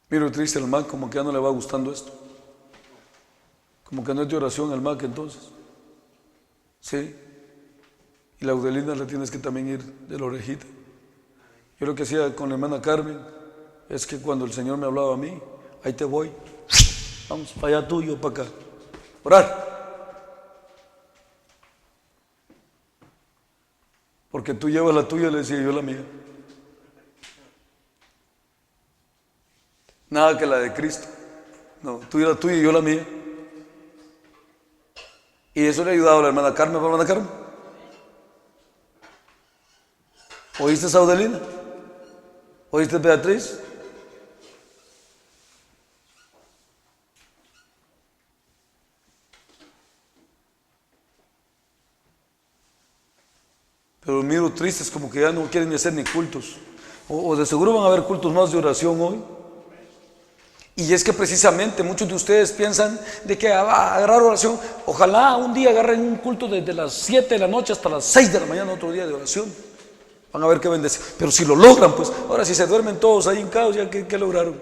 S2: Miro triste al Mac, como que ya no le va gustando esto. Como que no es de oración al Mac entonces. Sí. Y la Audelina le tienes que también ir de la orejita. Yo lo que hacía con la hermana Carmen es que cuando el Señor me hablaba a mí, ahí te voy. Vamos para allá tú y yo para acá. Orar. Porque tú llevas la tuya, le decía yo la mía. Nada que la de Cristo. No, tú y la tuya y yo la mía. Y eso le ha ayudado a la hermana Carmen. ¿La hermana Carmen? ¿Oíste, Saudelina? ¿Oíste, Beatriz? Pero miro tristes, como que ya no quieren ni hacer ni cultos. O de seguro van a haber cultos más de oración hoy. Y es que precisamente muchos de ustedes piensan de que va a agarrar oración. Ojalá un día agarren un culto desde las 7 de la noche hasta las 6 de la mañana, otro día de oración. Van a ver qué bendecir. Pero si lo logran, pues, ahora si se duermen todos ahí hincados, ya ¿qué lograron?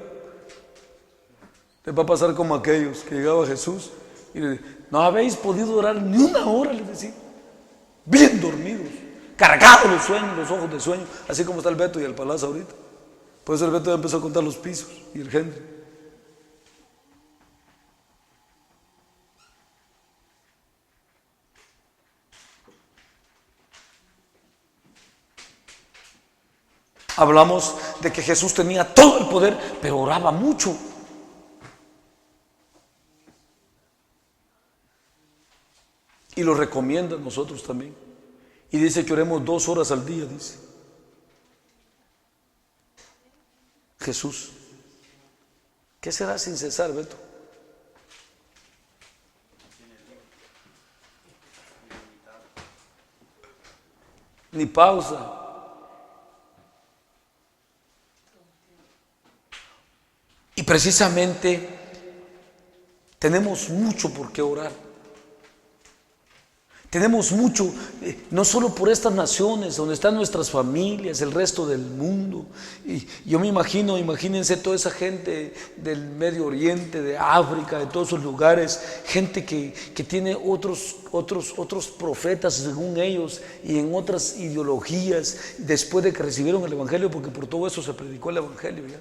S2: Les va a pasar como aquellos que llegaba Jesús y le decía, no habéis podido orar ni una hora, les decía. Bien dormidos, cargados los sueños, los ojos de sueño, así como está el Beto y el Palacio ahorita. Por eso el Beto ya empezó a contar los pisos y el Henry. Hablamos de que Jesús tenía todo el poder, pero oraba mucho. Y lo recomienda a nosotros también. Y dice que oremos 2 horas al día, dice Jesús. ¿Qué será sin cesar, Beto? ni pausa. Y precisamente tenemos mucho por qué orar. Tenemos mucho, no solo por estas naciones, donde están nuestras familias, el resto del mundo. Y yo me imagino, imagínense toda esa gente del Medio Oriente, de África, de todos esos lugares, gente que tiene otros profetas según ellos y en otras ideologías, después de que recibieron el Evangelio, porque por todo eso se predicó el Evangelio ya.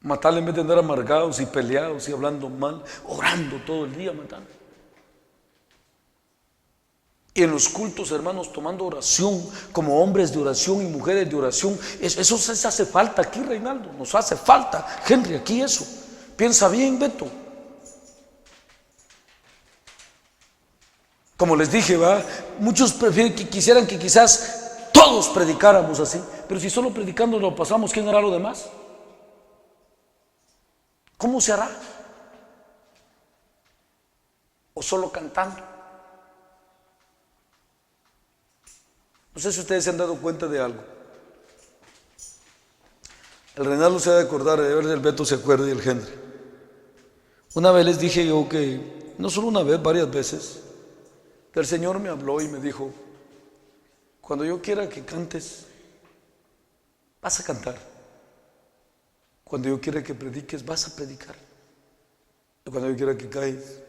S2: Matarle en vez de andar amargados y peleados y hablando mal, orando todo el día, matando. Y en los cultos, hermanos, tomando oración, como hombres de oración y mujeres de oración. Eso se hace falta aquí, Reinaldo, nos hace falta, Henry, aquí eso. Piensa bien, Beto. Como les dije, muchos prefieren quisieran que quizás todos predicáramos así, pero si solo predicando lo pasamos, ¿quién hará lo demás? ¿Cómo se hará? ¿O solo cantando? No sé si ustedes se han dado cuenta de algo. El Reinaldo se ha de acordar, de ver el Beto se acuerda y el Henry. Una vez les dije yo que, no solo una vez, varias veces, que el Señor me habló y me dijo: cuando yo quiera que cantes, vas a cantar. Cuando yo quiera que prediques, vas a predicar. Y cuando yo quiera que calles,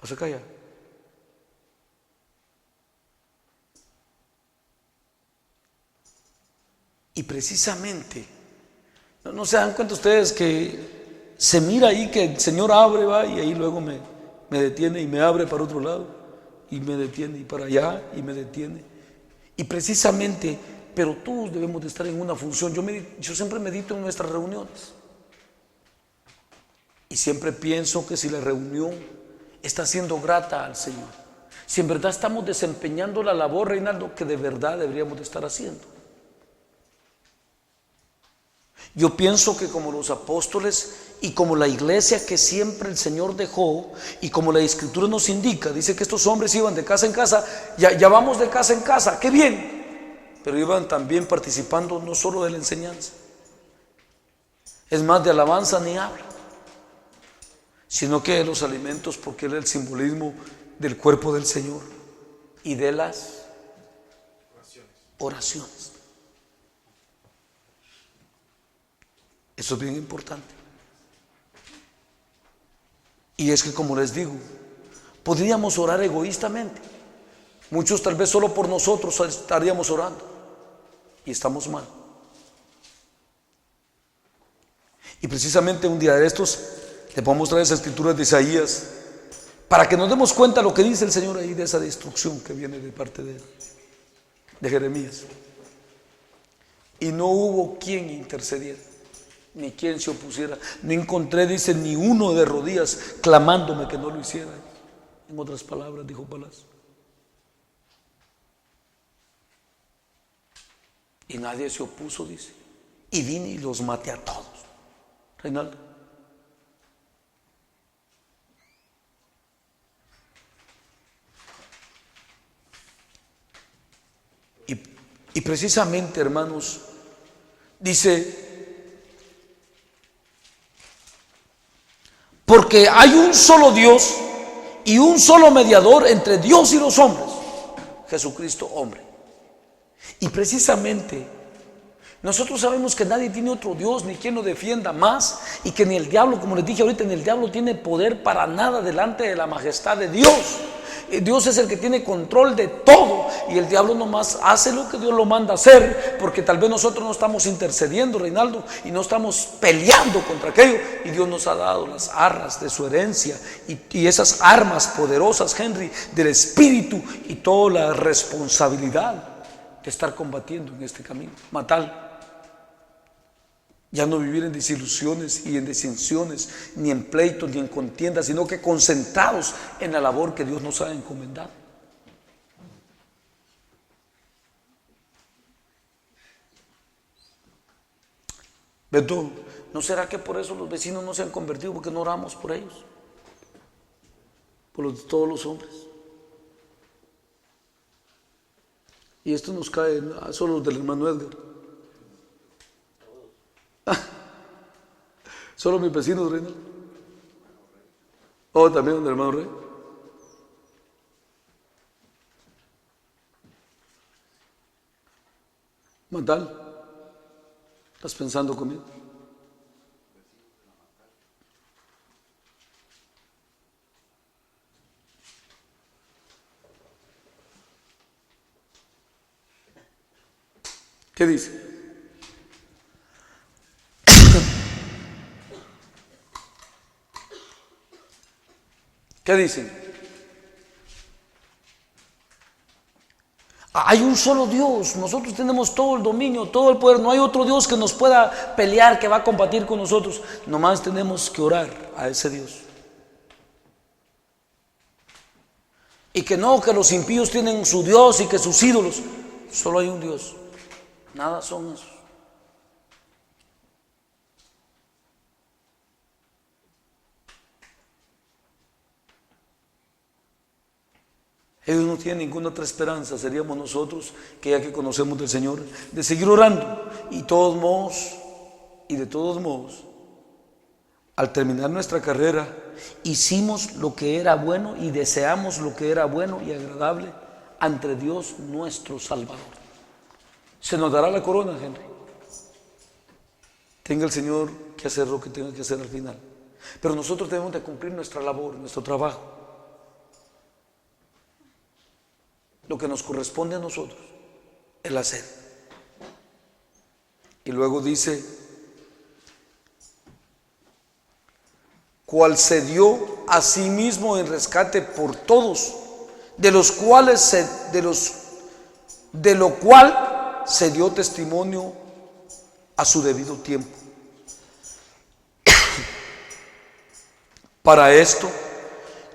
S2: vas a callar. Y precisamente, no se dan cuenta ustedes que se mira ahí que el Señor abre, y ahí luego me detiene y me abre para otro lado, y me detiene y para allá y me detiene. Y precisamente, pero todos debemos de estar en una función. Yo siempre medito en nuestras reuniones y siempre pienso que si la reunión está siendo grata al Señor, si en verdad estamos desempeñando la labor, Reinaldo, que de verdad deberíamos de estar haciendo. Yo pienso que como los apóstoles y como la iglesia que siempre el Señor dejó, y como la Escritura nos indica, dice que estos hombres iban de casa en casa. Ya vamos de casa en casa, qué bien, pero iban también participando no solo de la enseñanza, es más, de alabanza ni habla, sino que de los alimentos, porque era el simbolismo del cuerpo del Señor y de las oraciones. Eso es bien importante. Y es que, como les digo, podríamos orar egoístamente. Muchos tal vez solo por nosotros estaríamos orando, y estamos mal. Y precisamente un día de estos le podemos mostrar esas escrituras de Isaías para que nos demos cuenta lo que dice el Señor ahí de esa destrucción que viene de parte de Jeremías. Y no hubo quien intercediera, ni quien se opusiera. No encontré, dice, ni uno de rodillas clamándome que no lo hiciera. En otras palabras, dijo Palacio. Y nadie se opuso, dice. Y vine y los maté a todos. Reinaldo. Y precisamente, hermanos, dice: porque hay un solo Dios y un solo mediador entre Dios y los hombres, Jesucristo hombre. Y precisamente nosotros sabemos que nadie tiene otro Dios ni quien lo defienda más, y que ni el diablo, como les dije ahorita, ni el diablo tiene poder para nada delante de la majestad de Dios. Dios es el que tiene control de todo, y el diablo nomás hace lo que Dios lo manda hacer, porque tal vez nosotros no estamos intercediendo, Reinaldo, y no estamos peleando contra aquello, y Dios nos ha dado las arras de su herencia y esas armas poderosas, Henry, del Espíritu, y toda la responsabilidad de estar combatiendo en este camino. Matar. Ya no vivir en desilusiones y en disensiones, ni en pleitos, ni en contiendas, sino que concentrados en la labor que Dios nos ha encomendado. Beto, ¿no será que por eso los vecinos no se han convertido? Porque no oramos por ellos, por todos los hombres. Y esto nos cae solo los del hermano Edgar. Solo mis vecinos, Reina. Oh, también del hermano Rey. Matal, ¿estás pensando conmigo? ¿Qué dice? ¿Qué dicen? Hay un solo Dios, nosotros tenemos todo el dominio, todo el poder, no hay otro Dios que nos pueda pelear, que va a combatir con nosotros, nomás tenemos que orar a ese Dios. Y que no, que los impíos tienen su Dios y que sus ídolos, solo hay un Dios, nada son esos. Ellos no tienen ninguna otra esperanza, seríamos nosotros, que ya que conocemos del Señor, de seguir orando. Y de todos modos, al terminar nuestra carrera, hicimos lo que era bueno y deseamos lo que era bueno y agradable ante Dios nuestro Salvador. Se nos dará la corona, Henry. Tenga el Señor que hacer lo que tenga que hacer al final. Pero nosotros debemos de cumplir nuestra labor, nuestro trabajo. Lo que nos corresponde a nosotros, el hacer. Y luego dice, cual se dio a sí mismo en rescate por todos, de lo cual se dio testimonio a su debido tiempo. Para esto,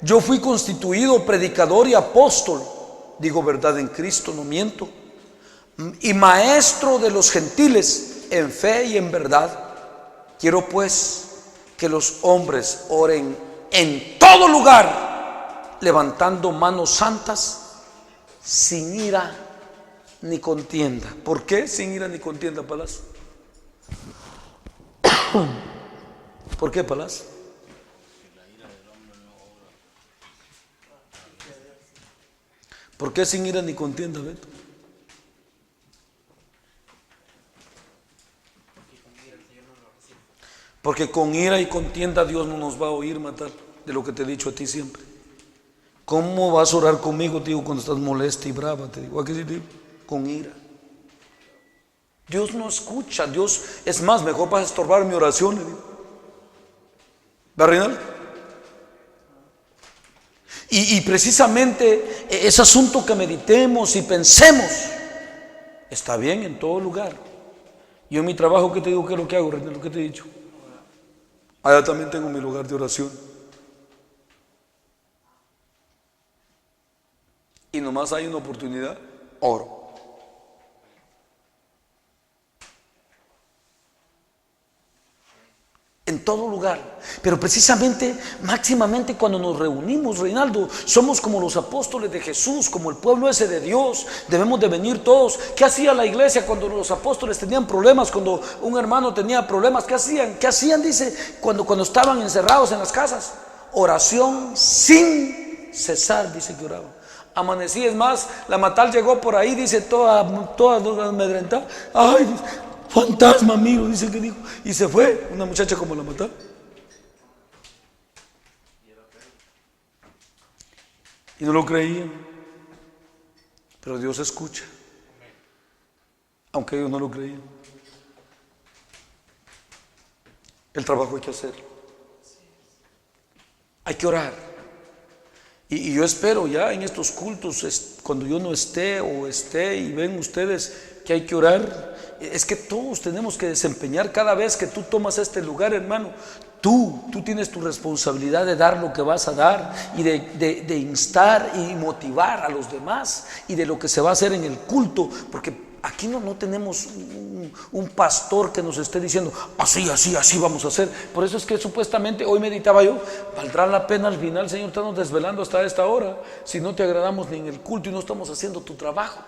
S2: yo fui constituido predicador y apóstol, digo verdad en Cristo, no miento, y maestro de los gentiles en fe y en verdad. Quiero pues que los hombres oren en todo lugar, levantando manos santas, sin ira ni contienda. ¿Por qué sin ira ni contienda, Palacio? ¿Por qué, Palacio? ¿Por qué sin ira ni contienda, Beto? Porque con ira y contienda Dios no nos va a oír, matar, de lo que te he dicho a ti siempre. ¿Cómo vas a orar conmigo, te digo, cuando estás molesta y brava? Te digo, ¿a qué te digo? Con ira. Dios no escucha, Dios, es más, mejor vas a estorbar mi oración, le digo. ¿Va, Reinaldo? Y precisamente ese asunto que meditemos y pensemos está bien en todo lugar. Yo en mi trabajo, ¿qué te digo? ¿Qué es lo que hago, Reinaldo? ¿Qué te he dicho? Allá también tengo mi lugar de oración. Y nomás hay una oportunidad, oro. En todo lugar, pero precisamente, máximamente cuando nos reunimos, Reinaldo, somos como los apóstoles de Jesús, como el pueblo ese de Dios, debemos de venir todos. ¿Qué hacía la iglesia cuando los apóstoles tenían problemas, cuando un hermano tenía problemas? ¿Qué hacían? ¿Qué hacían? Dice, cuando estaban encerrados en las casas, oración sin cesar, dice que oraban. Amanecí, es más, la Matal llegó por ahí, dice, toda amedrentada, ay, fantasma mío, dice que dijo, y se fue, una muchacha como la Matal. Y no lo creían, pero Dios escucha, aunque ellos no lo creían. El trabajo hay que hacer, hay que orar. Y yo espero ya en estos cultos, cuando yo no esté o esté y ven ustedes que hay que orar, es que todos tenemos que desempeñar. Cada vez que tú tomas este lugar, hermano, tú tienes tu responsabilidad de dar lo que vas a dar y de instar y motivar a los demás y de lo que se va a hacer en el culto, porque aquí no tenemos un pastor que nos esté diciendo así vamos a hacer. Por eso es que supuestamente hoy meditaba yo, valdrá la pena al final, Señor, estarnos desvelando hasta esta hora si no te agradamos ni en el culto y no estamos haciendo tu trabajo.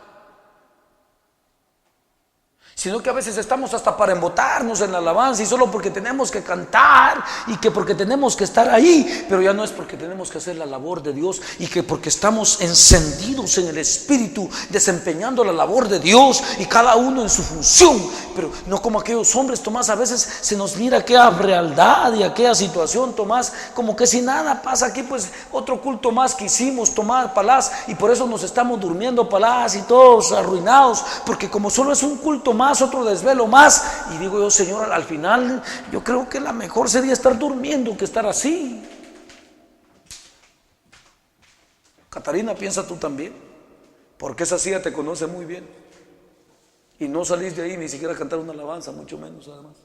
S2: Sino que a veces estamos hasta para embotarnos en la alabanza y solo porque tenemos que cantar y que porque tenemos que estar ahí, pero ya no es porque tenemos que hacer la labor de Dios y que porque estamos encendidos en el Espíritu desempeñando la labor de Dios y cada uno en su función, pero no como aquellos hombres. Tomás, a veces se nos mira aquella frialdad y aquella situación, Tomás, como que si nada pasa aquí, pues otro culto más que hicimos, Tomás, Palás, y por eso nos estamos durmiendo, Palás, y todos arruinados, porque como solo es un culto más, otro desvelo más, y digo yo, Señor, al final yo creo que la mejor sería estar durmiendo que estar así. Catarina, piensa tú también, porque esa silla te conoce muy bien y no salís de ahí ni siquiera a cantar una alabanza, mucho menos además.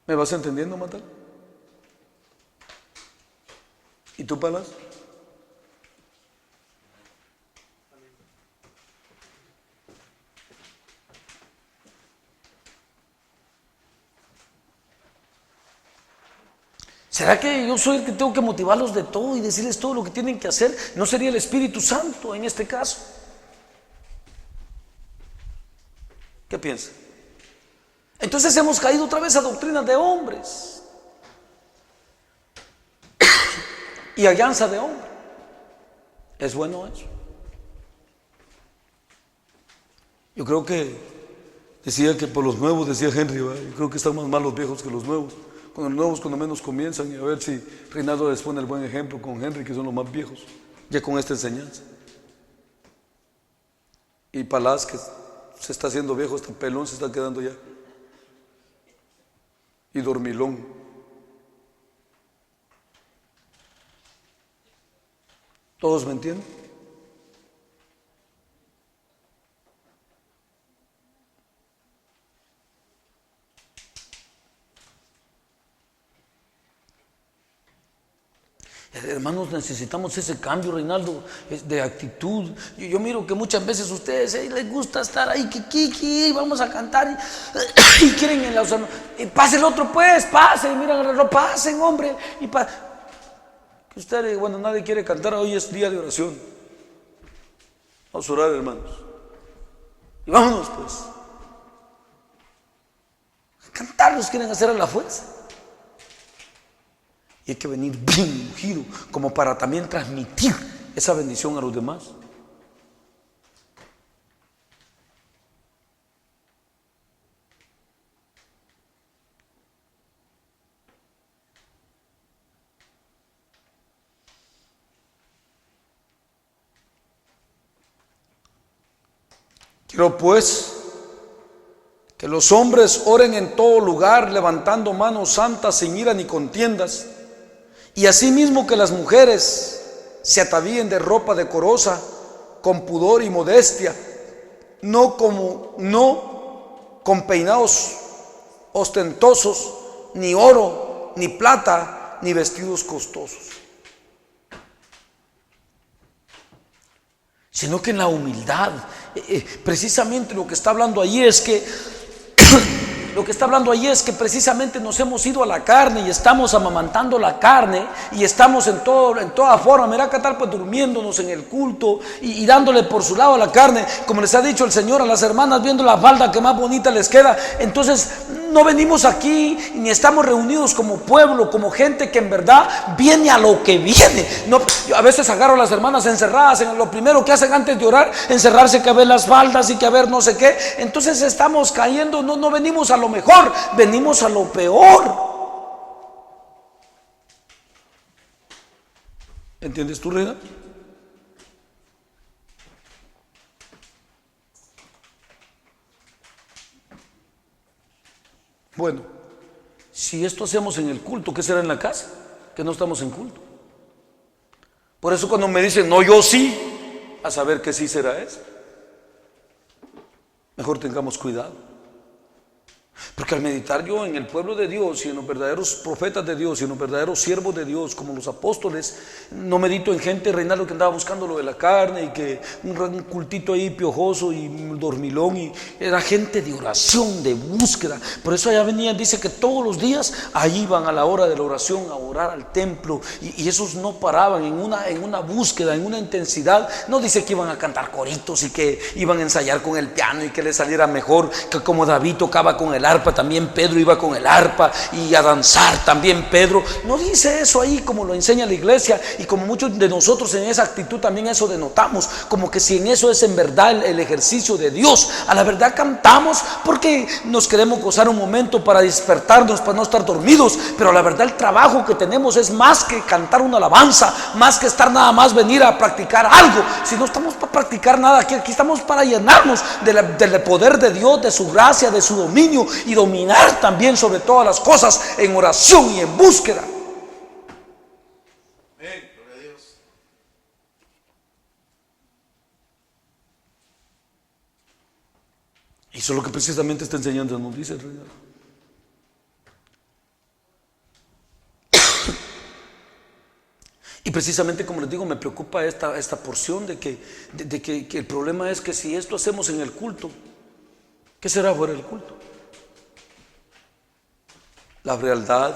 S2: ¿Me vas entendiendo, Matal? ¿Y tú, Palas? ¿Será que yo soy el que tengo que motivarlos de todo y decirles todo lo que tienen que hacer? ¿No sería el Espíritu Santo en este caso? ¿Qué piensa? Entonces hemos caído otra vez a doctrinas de hombres y alianza de hombre. ¿Es bueno eso? Yo creo que decía que por los nuevos, decía Henry, yo creo que están más mal los viejos que los nuevos. Con los nuevos cuando menos comienzan, y a ver si Reinaldo les pone el buen ejemplo con Henry, que son los más viejos, ya con esta enseñanza. Y Palás, que se está haciendo viejo, hasta pelón se está quedando ya. Y dormilón. ¿Todos me entienden? Hermanos, necesitamos ese cambio, Reinaldo, de actitud. Yo miro que muchas veces a ustedes les gusta estar ahí, que vamos a cantar y quieren en la pase el otro, pues, pase, miren, no pasen, hombre. Que ustedes, bueno, nadie quiere cantar, hoy es día de oración. Vamos a orar, hermanos. Y vámonos, pues. Cantar los quieren hacer a la fuerza. Y hay que venir bien ungido como para también transmitir esa bendición a los demás. Quiero pues que los hombres oren en todo lugar, levantando manos santas sin ira ni contiendas. Y asimismo que las mujeres se atavíen de ropa decorosa, con pudor y modestia, no con peinados ostentosos, ni oro, ni plata, ni vestidos costosos, sino que en la humildad. Precisamente lo que está hablando allí es que precisamente nos hemos ido a la carne y estamos amamantando la carne y estamos en toda forma, mira acá tal, pues durmiéndonos en el culto y dándole por su lado a la carne, como les ha dicho el Señor a las hermanas, viendo la falda que más bonita les queda. Entonces no venimos aquí ni estamos reunidos como pueblo, como gente que en verdad viene a lo que viene. No, yo a veces agarro a las hermanas encerradas en lo primero que hacen antes de orar, encerrarse, que a ver las faldas y que a ver no sé qué. Entonces estamos cayendo, no venimos a lo mejor, venimos a lo peor. ¿Entiendes tú, Reina? Bueno, si esto hacemos en el culto, ¿qué será en la casa? Que no estamos en culto. Por eso cuando me dicen, no, yo sí, a saber que sí será eso. Mejor tengamos cuidado. Porque al meditar yo en el pueblo de Dios y en los verdaderos profetas de Dios y en los verdaderos siervos de Dios como los apóstoles, no medito en gente, Reinaldo, que andaba buscando lo de la carne y que un cultito ahí piojoso y dormilón, y era gente de oración, de búsqueda. Por eso allá venían, dice que todos los días ahí iban a la hora de la oración a orar al templo, y esos no paraban en una búsqueda, en una intensidad. No dice que iban a cantar coritos y que iban a ensayar con el piano y que les saliera mejor, que como David tocaba con el arpa, también Pedro iba con el arpa, y a danzar también Pedro. No dice eso ahí como lo enseña la iglesia, y como muchos de nosotros en esa actitud también eso denotamos, como que si en eso es en verdad el ejercicio de Dios. A la verdad cantamos porque nos queremos gozar un momento para despertarnos, para no estar dormidos, pero a la verdad el trabajo que tenemos es más que cantar una alabanza, más que estar nada más venir a practicar algo. Si no estamos para practicar nada, aquí estamos para llenarnos del poder de Dios, de su gracia, de su dominio, y dominar también sobre todas las cosas en oración y en búsqueda.
S1: Gloria a Dios.
S2: Y eso es lo que precisamente está enseñando, nos dice el Señor. Y precisamente, como les digo, me preocupa esta porción de que el problema es que si esto hacemos en el culto, ¿qué será fuera del culto? La frialdad,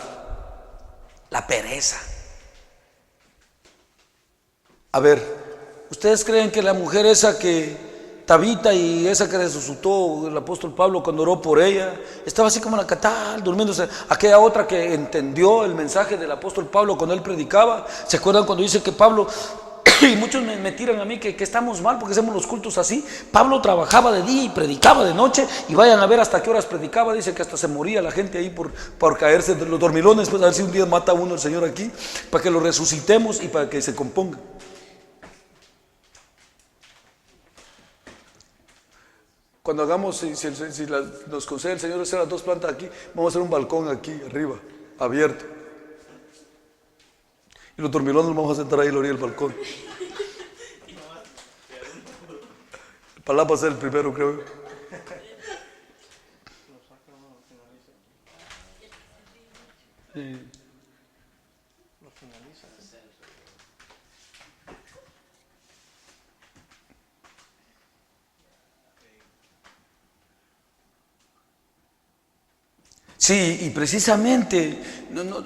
S2: la pereza. A ver, ¿ustedes creen que la mujer esa que Tabita y esa que resucitó el apóstol Pablo cuando oró por ella, estaba así como en la catal, durmiéndose? Aquella otra que entendió el mensaje del apóstol Pablo cuando él predicaba, ¿se acuerdan cuando dice que Pablo... Y muchos me tiran a mí que estamos mal porque hacemos los cultos así? Pablo trabajaba de día y predicaba de noche, y vayan a ver hasta qué horas predicaba. Dice que hasta se moría la gente ahí por caerse de los dormilones. Pues a ver si un día mata a uno el Señor aquí, para que lo resucitemos y para que se componga. Cuando hagamos, si nos concede el Señor hacer las 2 plantas aquí, vamos a hacer un balcón aquí arriba, abierto. Y los dormilones los vamos a sentar ahí a la orilla del balcón. El Palapa va a ser el primero, creo yo. Sí. Sí, y precisamente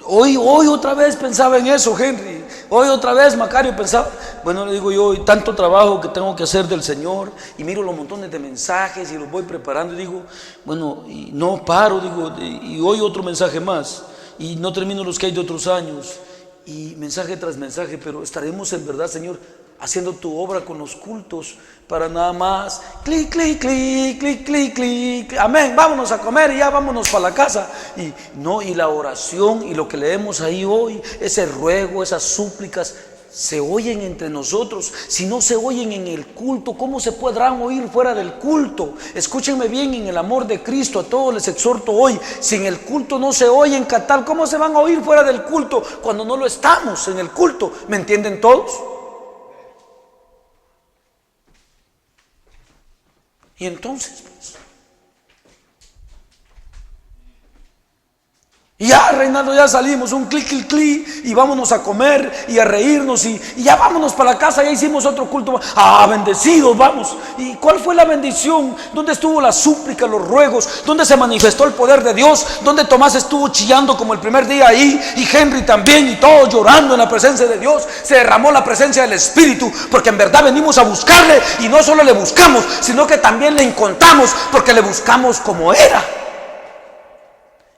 S2: hoy otra vez pensaba en eso, Henry. Hoy otra vez Macario pensaba, bueno, le digo yo, y tanto trabajo que tengo que hacer del Señor, y miro los montones de mensajes y los voy preparando, y digo, bueno, y no paro, digo, y hoy otro mensaje más, y no termino los que hay de otros años, y mensaje tras mensaje. Pero estaremos en verdad, Señor, haciendo tu obra con los cultos para nada más clic, clic, clic, clic, clic, clic, amén, vámonos a comer y ya vámonos para la casa. Y no, y la oración y lo que leemos ahí hoy, ese ruego, esas súplicas, se oyen entre nosotros. Si no se oyen en el culto, ¿cómo se podrán oír fuera del culto? Escúchenme bien, en el amor de Cristo, a todos les exhorto hoy: si en el culto no se oyen catal, ¿cómo se van a oír fuera del culto cuando no lo estamos en el culto? ¿Me entienden todos? Y entonces, pues, y ya, Reinaldo, ya salimos, un clic, clic, clic, y vámonos a comer y a reírnos, y ya vámonos para la casa. Ya hicimos otro culto. Bendecidos, vamos. ¿Y cuál fue la bendición? ¿Dónde estuvo la súplica, los ruegos? ¿Dónde se manifestó el poder de Dios? ¿Dónde Tomás estuvo chillando como el primer día ahí? Y Henry también, y todos llorando en la presencia de Dios. Se derramó la presencia del Espíritu, porque en verdad venimos a buscarle, y no solo le buscamos, sino que también le encontramos, porque le buscamos como era.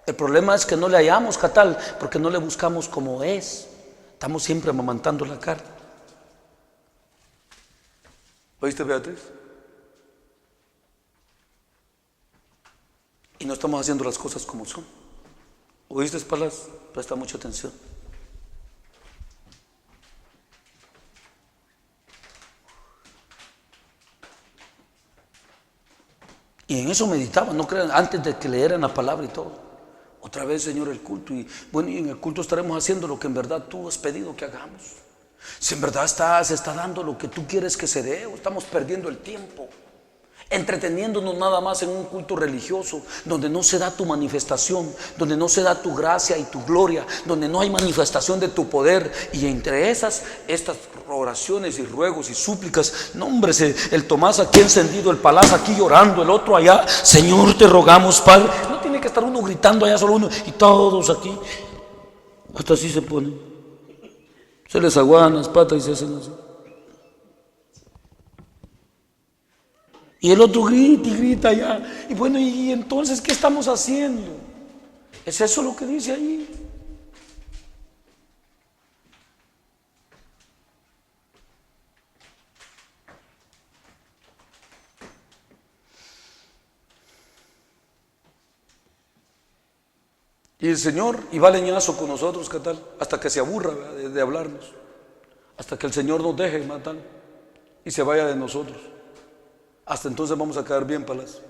S2: El problema es que no le hallamos, catal, porque no le buscamos como es. Estamos siempre amamantando la carne. ¿Oíste, Beatriz? Y no estamos haciendo las cosas como son. ¿Oíste, Palas? Presta mucha atención. Y en eso meditaba, no crean, antes de que leyeran la palabra y todo. Otra vez, Señor, el culto. Y bueno, y en el culto estaremos haciendo lo que en verdad tú has pedido que hagamos. Si en verdad se está dando lo que tú quieres que se dé, o estamos perdiendo el tiempo. entreteniéndonos nada más en un culto religioso, donde no se da tu manifestación, donde no se da tu gracia y tu gloria, donde no hay manifestación de tu poder. Y entre estas oraciones y ruegos y súplicas, no hombre, el Tomás aquí encendido, el Palaz aquí llorando, el otro allá, Señor te rogamos Padre. No tiene que estar uno gritando allá, solo uno, y todos aquí, hasta así se ponen, se les aguadan las patas y se hacen así. Y el otro grita y grita allá. Y bueno, ¿y entonces qué estamos haciendo? ¿Es eso lo que dice ahí? Y el Señor, y va leñazo con nosotros, ¿qué tal? Hasta que se aburra de hablarnos. Hasta que el Señor nos deje matar y se vaya de nosotros. Hasta entonces vamos a quedar bien, Palaz.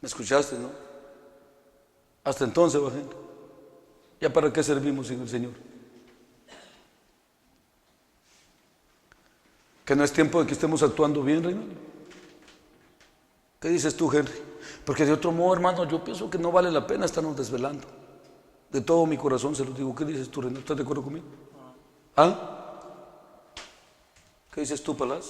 S2: ¿Me escuchaste, no? Hasta entonces, va gente. ¿Ya para qué servimos sin el Señor? Que no es tiempo de que estemos actuando bien, Reinaldo. ¿Qué dices tú, Henry? Porque de otro modo, hermano, yo pienso que no vale la pena estarnos desvelando. De todo mi corazón se lo digo. ¿Qué dices tú, Reinaldo? ¿Estás de acuerdo conmigo? ¿Ah? ¿Qué dices tú, Palaz?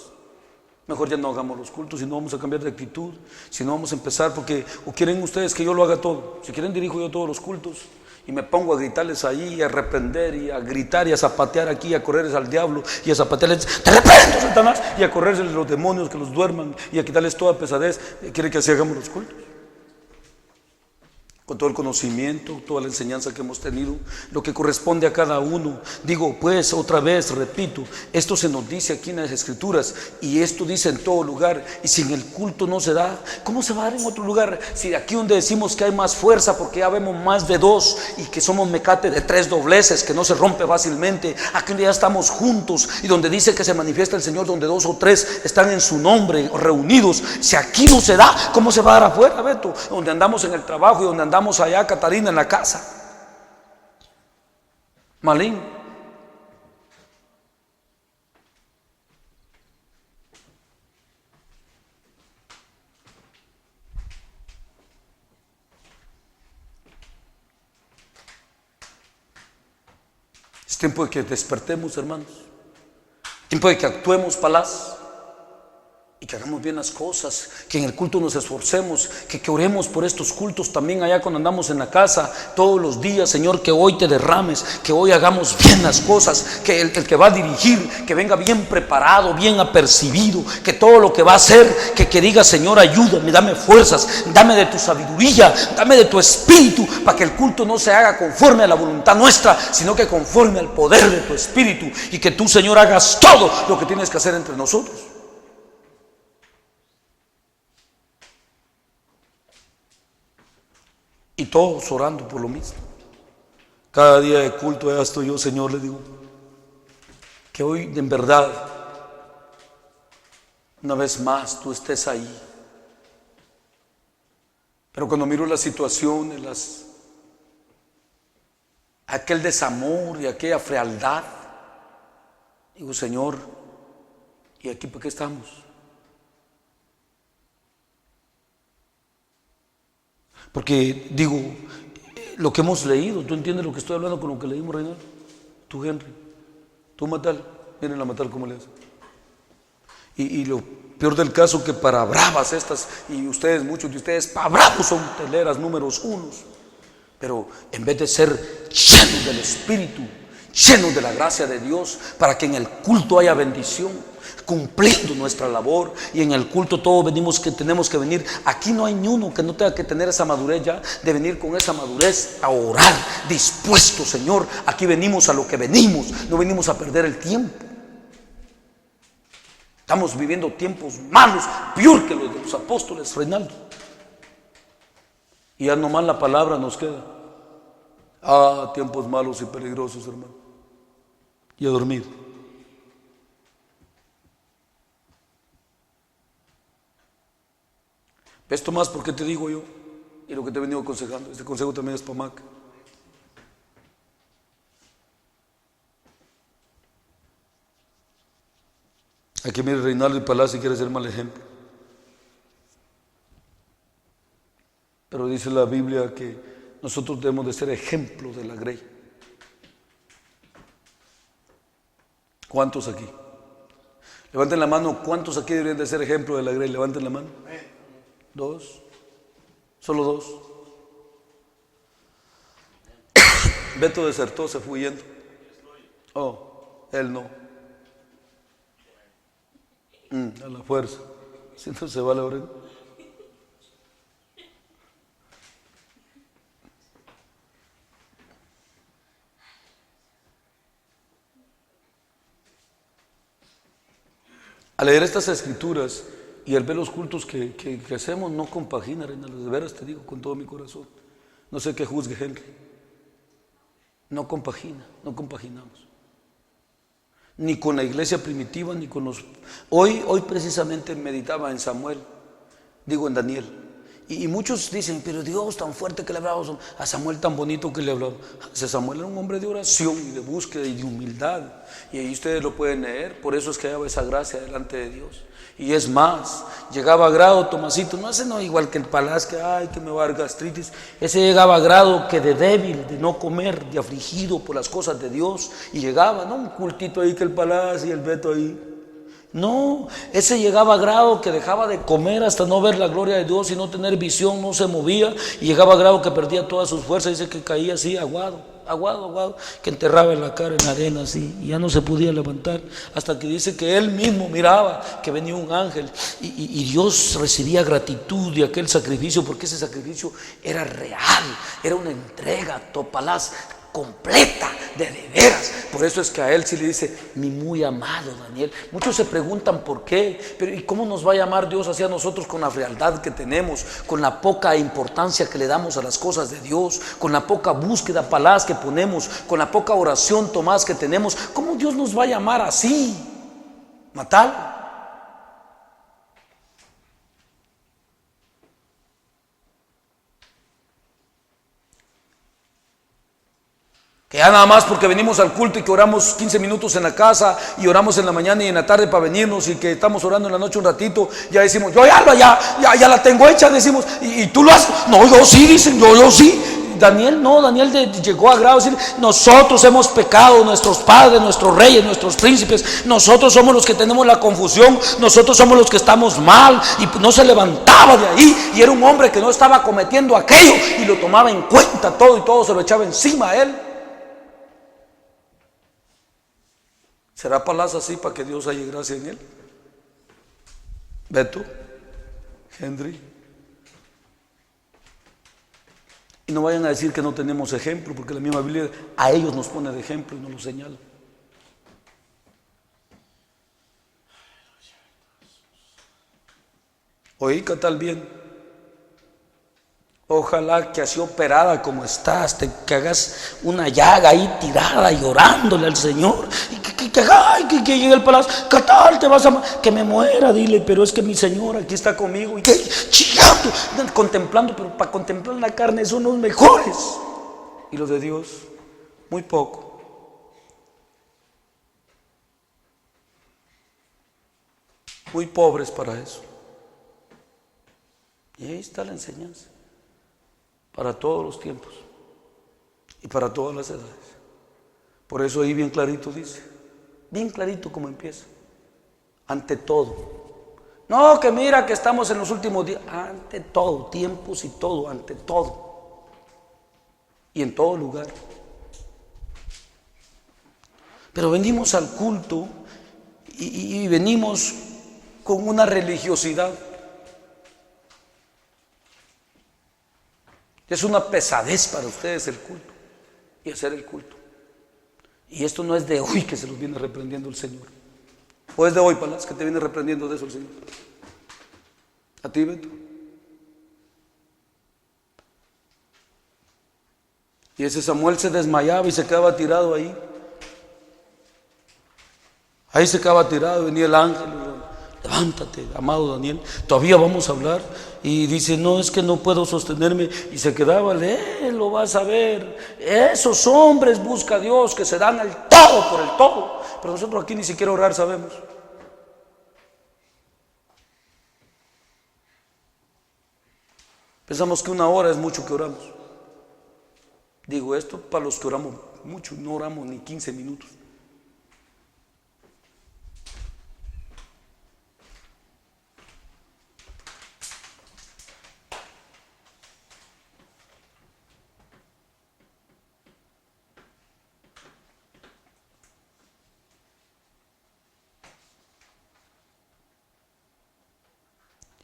S2: Mejor ya no hagamos los cultos, si no vamos a cambiar de actitud, si no vamos a empezar, porque o quieren ustedes que yo lo haga todo. Si quieren dirijo yo todos los cultos y me pongo a gritarles ahí, y a reprender y a gritar y a zapatear aquí, y a correrles al diablo y a zapatearles, te reprendo, Satanás, y a correrles los demonios que los duerman y a quitarles toda pesadez. ¿Quiere que así hagamos los cultos? Con todo el conocimiento, toda la enseñanza que hemos tenido, lo que corresponde a cada uno. Digo, pues, otra vez, repito, esto se nos dice aquí en las Escrituras y esto dice en todo lugar. Y si en el culto no se da, ¿cómo se va a dar en otro lugar? Si aquí donde decimos que hay más fuerza porque ya vemos más de dos y que somos mecate de 3 dobleces, que no se rompe fácilmente, aquí donde ya estamos juntos y donde dice que se manifiesta el Señor, donde 2 o 3 están en su nombre reunidos. Si aquí no se da, ¿cómo se va a dar afuera, Beto? Donde andamos en el trabajo y donde andamos allá, Catarina, en la casa. Malín. Es tiempo de que despertemos, hermanos. Tiempo de que actuemos, Palaz. Y que hagamos bien las cosas, que en el culto nos esforcemos, que oremos por estos cultos también allá cuando andamos en la casa, todos los días, Señor, que hoy te derrames, que hoy hagamos bien las cosas, que el que va a dirigir, que venga bien preparado, bien apercibido, que todo lo que va a hacer, que diga, Señor, ayúdame, dame fuerzas, dame de tu sabiduría, dame de tu espíritu, para que el culto no se haga conforme a la voluntad nuestra, sino que conforme al poder de tu espíritu, y que tú, Señor, hagas todo lo que tienes que hacer entre nosotros. Y todos orando por lo mismo. Cada día de culto ya estoy yo, Señor, le digo, que hoy en verdad, una vez más, tú estés ahí. Pero cuando miro las situaciones, aquel desamor y aquella frialdad, digo, Señor, ¿y aquí para qué estamos? Porque digo, lo que hemos leído, ¿tú entiendes lo que estoy hablando con lo que leímos, Reinaldo? Tú, Henry, tú, Matal, vienen a matar como le haces. Y lo peor del caso, que para bravas estas, y ustedes, muchos de ustedes, para bravos son teleras números 1. Pero en vez de ser llenos del Espíritu, llenos de la gracia de Dios, para que en el culto haya bendición, cumpliendo nuestra labor, y en el culto todos tenemos que venir. Aquí no hay ni uno que no tenga que tener esa madurez ya, de venir con esa madurez a orar, dispuesto, Señor. Aquí venimos a lo que venimos, no venimos a perder el tiempo. Estamos viviendo tiempos malos, peor que los de los apóstoles, Reinaldo. Y ya nomás la palabra nos queda. Tiempos malos y peligrosos, hermano. Y a dormir. ¿Ves, Tomás, por qué te digo yo? Y lo que te he venido aconsejando. Este consejo también es para Mac. Aquí mire Reinaldo y Palacio quiere ser mal ejemplo. Pero dice la Biblia que nosotros debemos de ser ejemplo de la grey. ¿Cuántos aquí? Levanten la mano. ¿Cuántos aquí deberían de ser ejemplo de la grey? Levanten la mano. Dos. Solo dos. Beto desertó, se fue huyendo. Oh, él no. A la fuerza. Si no se va a lograr. Al leer estas escrituras y al ver los cultos que hacemos, no compagina, Reinaldo, de veras te digo con todo mi corazón. No sé qué juzgue Henry. No compagina, no compaginamos. Ni con la iglesia primitiva, ni con los... Hoy precisamente meditaba en Samuel, digo en Daniel. Y muchos dicen, pero Dios tan fuerte que le hablaba a Samuel, tan bonito que le hablaba. Samuel era un hombre de oración y de búsqueda y de humildad. Y ahí ustedes lo pueden leer. Por eso es que hallaba esa gracia delante de Dios. Y es más, llegaba a grado, Tomasito, no hace no igual que el Palaz, que ay, que me va a dar gastritis. Ese llegaba a grado que de débil, de no comer, de afligido por las cosas de Dios. Y llegaba, no un cultito ahí que el Palaz y el Beto ahí. No, ese llegaba a grado que dejaba de comer hasta no ver la gloria de Dios y no tener visión, no se movía, y llegaba a grado que perdía todas sus fuerzas. Dice que caía así, aguado, que enterraba la cara en la arena así, y ya no se podía levantar, hasta que dice que él mismo miraba que venía un ángel, y Dios recibía gratitud de aquel sacrificio, porque ese sacrificio era real, era una entrega topalaz, completa, de veras. Por eso es que a él sí le dice mi muy amado Daniel. Muchos se preguntan por qué, pero ¿y cómo nos va a llamar Dios hacia nosotros con la frialdad que tenemos, con la poca importancia que le damos a las cosas de Dios, con la poca búsqueda palaz que ponemos, con la poca oración Tomás que tenemos? ¿Cómo Dios nos va a llamar así? ¿Matar? Que ya nada más porque venimos al culto y que oramos 15 minutos en la casa y oramos en la mañana y en la tarde para venirnos, y que estamos orando en la noche un ratito, ya decimos, yo ya la tengo hecha, decimos, y tú lo haces. No, yo sí, dicen, yo sí. Daniel no, Daniel llegó a grado de decir, nosotros hemos pecado, nuestros padres, nuestros reyes, nuestros príncipes, nosotros somos los que tenemos la confusión, nosotros somos los que estamos mal, y no se levantaba de ahí, y era un hombre que no estaba cometiendo aquello, y lo tomaba en cuenta todo, y todo se lo echaba encima a él. ¿Será Palaz así para que Dios halle gracia en él? Beto, Henry. Y no vayan a decir que no tenemos ejemplo, porque la misma Biblia a ellos nos pone de ejemplo y nos lo señala. Oí, ¿qué tal bien? Ojalá que así operada como estás, que hagas una llaga ahí tirada y orándole al Señor, y que llegue el Palacio, ¿qué tal te vas a que me muera? Dile, pero es que mi Señor aquí está conmigo, y que chillando, contemplando, pero para contemplar la carne son los mejores, y los de Dios, muy poco. Muy pobres para eso. Y ahí está la enseñanza. Para todos los tiempos y para todas las edades. Por eso ahí bien clarito dice, bien clarito como empieza, ante todo. No, que mira que estamos en los últimos días, ante todo, tiempos y todo, ante todo y en todo lugar. Pero venimos al culto y venimos con una religiosidad. Es una pesadez para ustedes el culto y hacer el culto. Y esto no es de hoy que se los viene reprendiendo el Señor. ¿O es de hoy, Palaz, que te viene reprendiendo de eso el Señor? ¿A ti, Beto? Y ese Samuel se desmayaba y se quedaba tirado ahí. Ahí se quedaba tirado, venía el ángel. Levántate, amado Daniel, todavía vamos a hablar. Y dice, no, es que no puedo sostenerme. Y se quedaba, lo vas a ver. Esos hombres busca a Dios que se dan al todo por el todo. Pero nosotros aquí ni siquiera orar sabemos. Pensamos que 1 hora es mucho que oramos. Digo esto para los que oramos mucho, no oramos ni 15 minutos.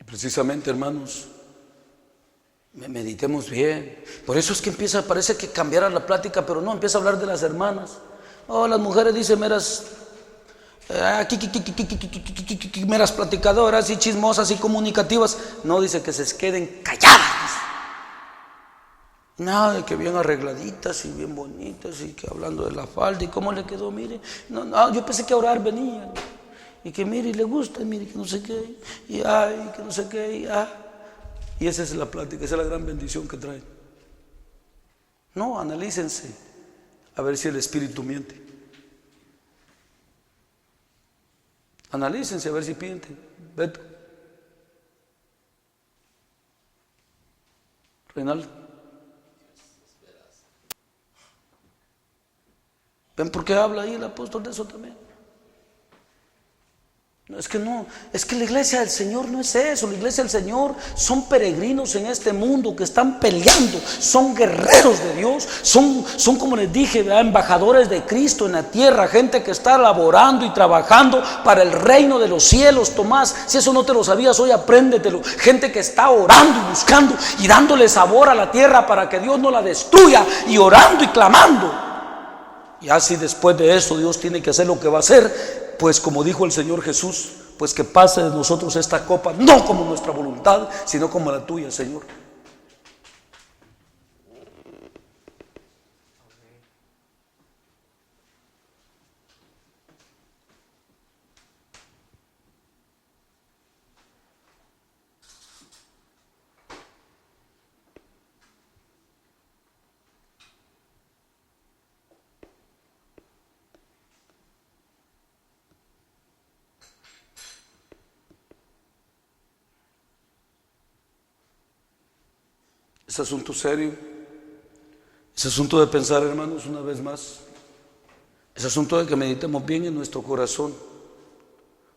S2: Y precisamente, hermanos, meditemos bien. Por eso es que parece que cambiara la plática, pero no, empieza a hablar de las hermanas. Oh, las mujeres dicen meras, meras platicadoras y chismosas y comunicativas. No, dice que se queden calladas. Nada de que bien arregladitas y bien bonitas y que hablando de la falda y cómo le quedó, mire. No, yo pensé que a orar venía. Y que mire, y le gusta, mire, que no sé qué. Y ay, que no sé qué. Y esa es la plática, esa es la gran bendición que trae. No, analícense a ver si el espíritu miente. Analícense a ver si miente. Beto, Reinaldo, ¿ven por qué habla ahí el apóstol de eso también? No, es que la iglesia del Señor no es eso. La iglesia del Señor son peregrinos en este mundo que están peleando, son guerreros de Dios, son como les dije, ¿verdad? Embajadores de Cristo en la tierra, gente que está laborando y trabajando para el reino de los cielos. Tomás, si eso no te lo sabías, hoy apréndetelo. Gente que está orando y buscando y dándole sabor a la tierra para que Dios no la destruya, y orando y clamando. Y así después de eso Dios tiene que hacer lo que va a hacer. Pues como dijo el Señor Jesús, pues que pase de nosotros esta copa, no como nuestra voluntad, sino como la tuya, Señor. Es asunto serio, es asunto de pensar, hermanos, una vez más. Es asunto de que meditemos bien en nuestro corazón,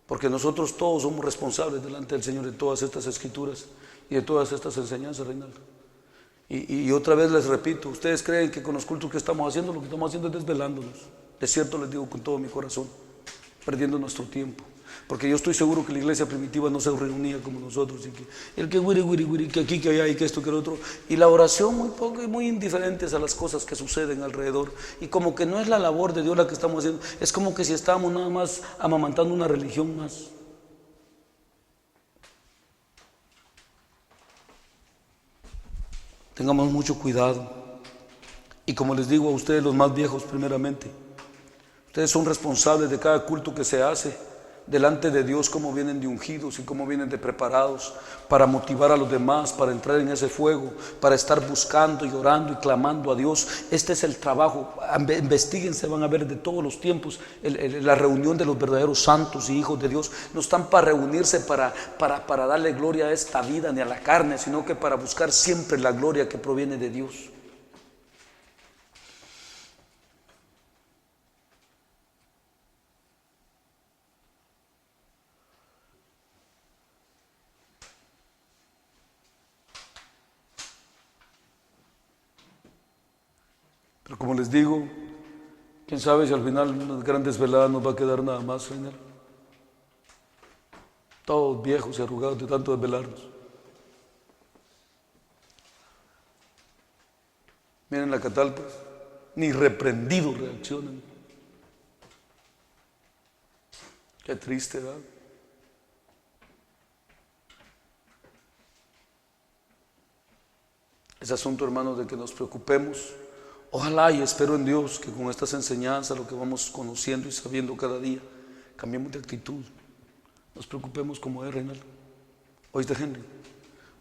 S2: porque nosotros todos somos responsables delante del Señor de todas estas escrituras y de todas estas enseñanzas, Reinaldo. Y otra vez les repito, ustedes creen que con los cultos que estamos haciendo, lo que estamos haciendo es desvelándonos. De cierto les digo con todo mi corazón, perdiendo nuestro tiempo. Porque yo estoy seguro que la iglesia primitiva no se reunía como nosotros, y que el que guiri, que aquí, que allá, y que esto, que el otro, y la oración muy poco y muy indiferentes a las cosas que suceden alrededor, y como que no es la labor de Dios la que estamos haciendo, es como que si estábamos nada más amamantando una religión más. Tengamos mucho cuidado, y como les digo a ustedes, los más viejos primeramente, ustedes son responsables de cada culto que se hace delante de Dios, cómo vienen de ungidos y cómo vienen de preparados para motivar a los demás, para entrar en ese fuego, para estar buscando y orando y clamando a Dios. Este es el trabajo. Investíguense, van a ver de todos los tiempos la reunión de los verdaderos santos y hijos de Dios. No están para reunirse para darle gloria a esta vida ni a la carne, sino que para buscar siempre la gloria que proviene de Dios. Pero como les digo, quién sabe si al final unas grandes veladas nos va a quedar nada más, Señor. Todos viejos y arrugados de tanto desvelarnos. Miren la Catalpa, ni reprendidos reaccionan. Qué triste, ¿verdad? Es asunto, hermanos, de que nos preocupemos. Ojalá y espero en Dios que con estas enseñanzas, lo que vamos conociendo y sabiendo cada día, cambiemos de actitud. Nos preocupemos como es, Reinaldo. ¿Oíste, Henry?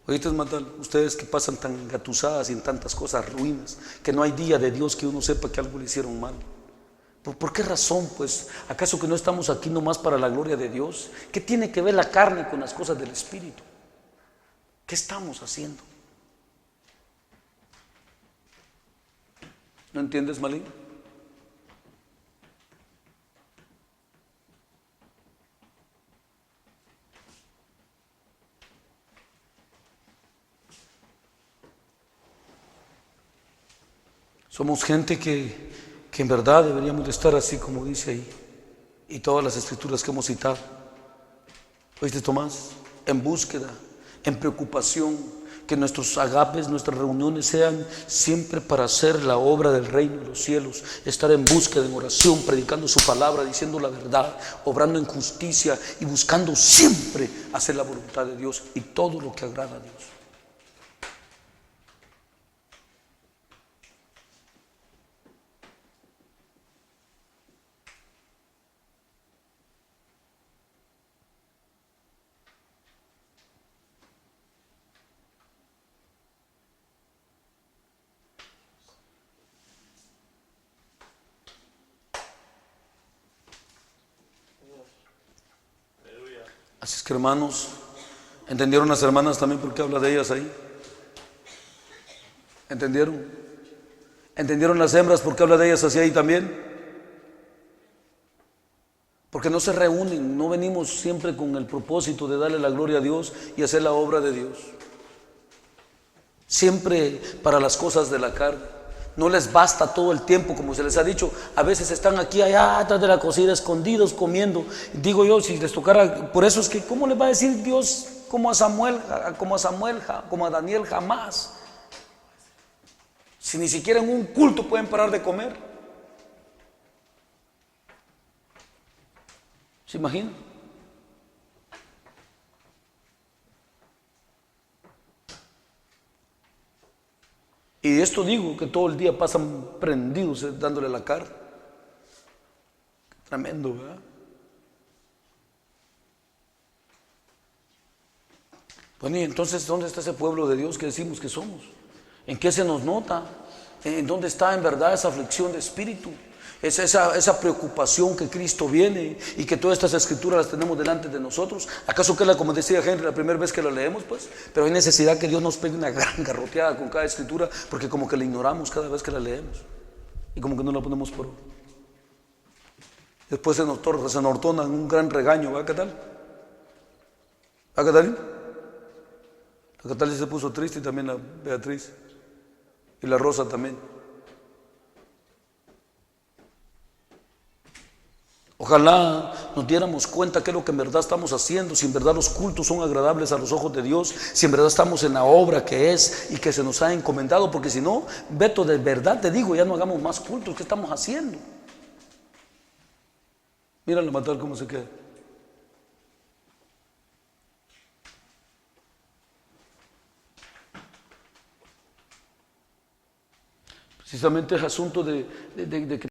S2: ¿Oíste, Matal? Ustedes que pasan tan engatusadas y en tantas cosas ruinas, que no hay día de Dios que uno sepa que algo le hicieron mal. ¿Por qué razón, pues? ¿Acaso que no estamos aquí nomás para la gloria de Dios? ¿Qué tiene que ver la carne con las cosas del Espíritu? ¿Qué estamos haciendo? ¿No entiendes, Malín? Somos gente que en verdad deberíamos de estar así como dice ahí, y todas las escrituras que hemos citado. ¿Oíste, Tomás? En búsqueda, en preocupación, que nuestros agapes, nuestras reuniones sean siempre para hacer la obra del reino de los cielos, estar en búsqueda, en oración, predicando su palabra, diciendo la verdad, obrando en justicia y buscando siempre hacer la voluntad de Dios y todo lo que agrada a Dios. Así es que, hermanos, ¿entendieron las hermanas también por qué habla de ellas ahí? ¿Entendieron? ¿Entendieron las hembras por qué habla de ellas así ahí también? Porque no se reúnen, no venimos siempre con el propósito de darle la gloria a Dios y hacer la obra de Dios. Siempre para las cosas de la carne. No les basta todo el tiempo, como se les ha dicho. A veces están aquí, allá, atrás de la cocina, escondidos, comiendo. Digo yo, si les tocara, por eso es que, ¿cómo les va a decir Dios como a Samuel, como a Daniel jamás? Si ni siquiera en un culto pueden parar de comer. ¿Se imaginan? Y de esto digo que todo el día pasan prendidos dándole la cara. Tremendo, ¿verdad? Bueno, y entonces, ¿dónde está ese pueblo de Dios que decimos que somos? ¿En qué se nos nota? ¿En dónde está en verdad esa aflicción de espíritu? Esa preocupación que Cristo viene y que todas estas escrituras las tenemos delante de nosotros. ¿Acaso que como decía Henry la primera vez que la leemos? Pues, pero hay necesidad que Dios nos pegue una gran garroteada con cada escritura, porque como que la ignoramos cada vez que la leemos y como que no la ponemos por obra. Después se nos nortona un gran regaño. ¿Va? ¿Qué tal? ¿Va? ¿Qué tal? La Catalina se puso triste y también la Beatriz y la Rosa también. Ojalá nos diéramos cuenta qué es lo que en verdad estamos haciendo, si en verdad los cultos son agradables a los ojos de Dios, si en verdad estamos en la obra que es y que se nos ha encomendado, porque si no, Beto, de verdad te digo, ya no hagamos más cultos. ¿Qué estamos haciendo? Míralo matar cómo se queda. Precisamente es asunto de que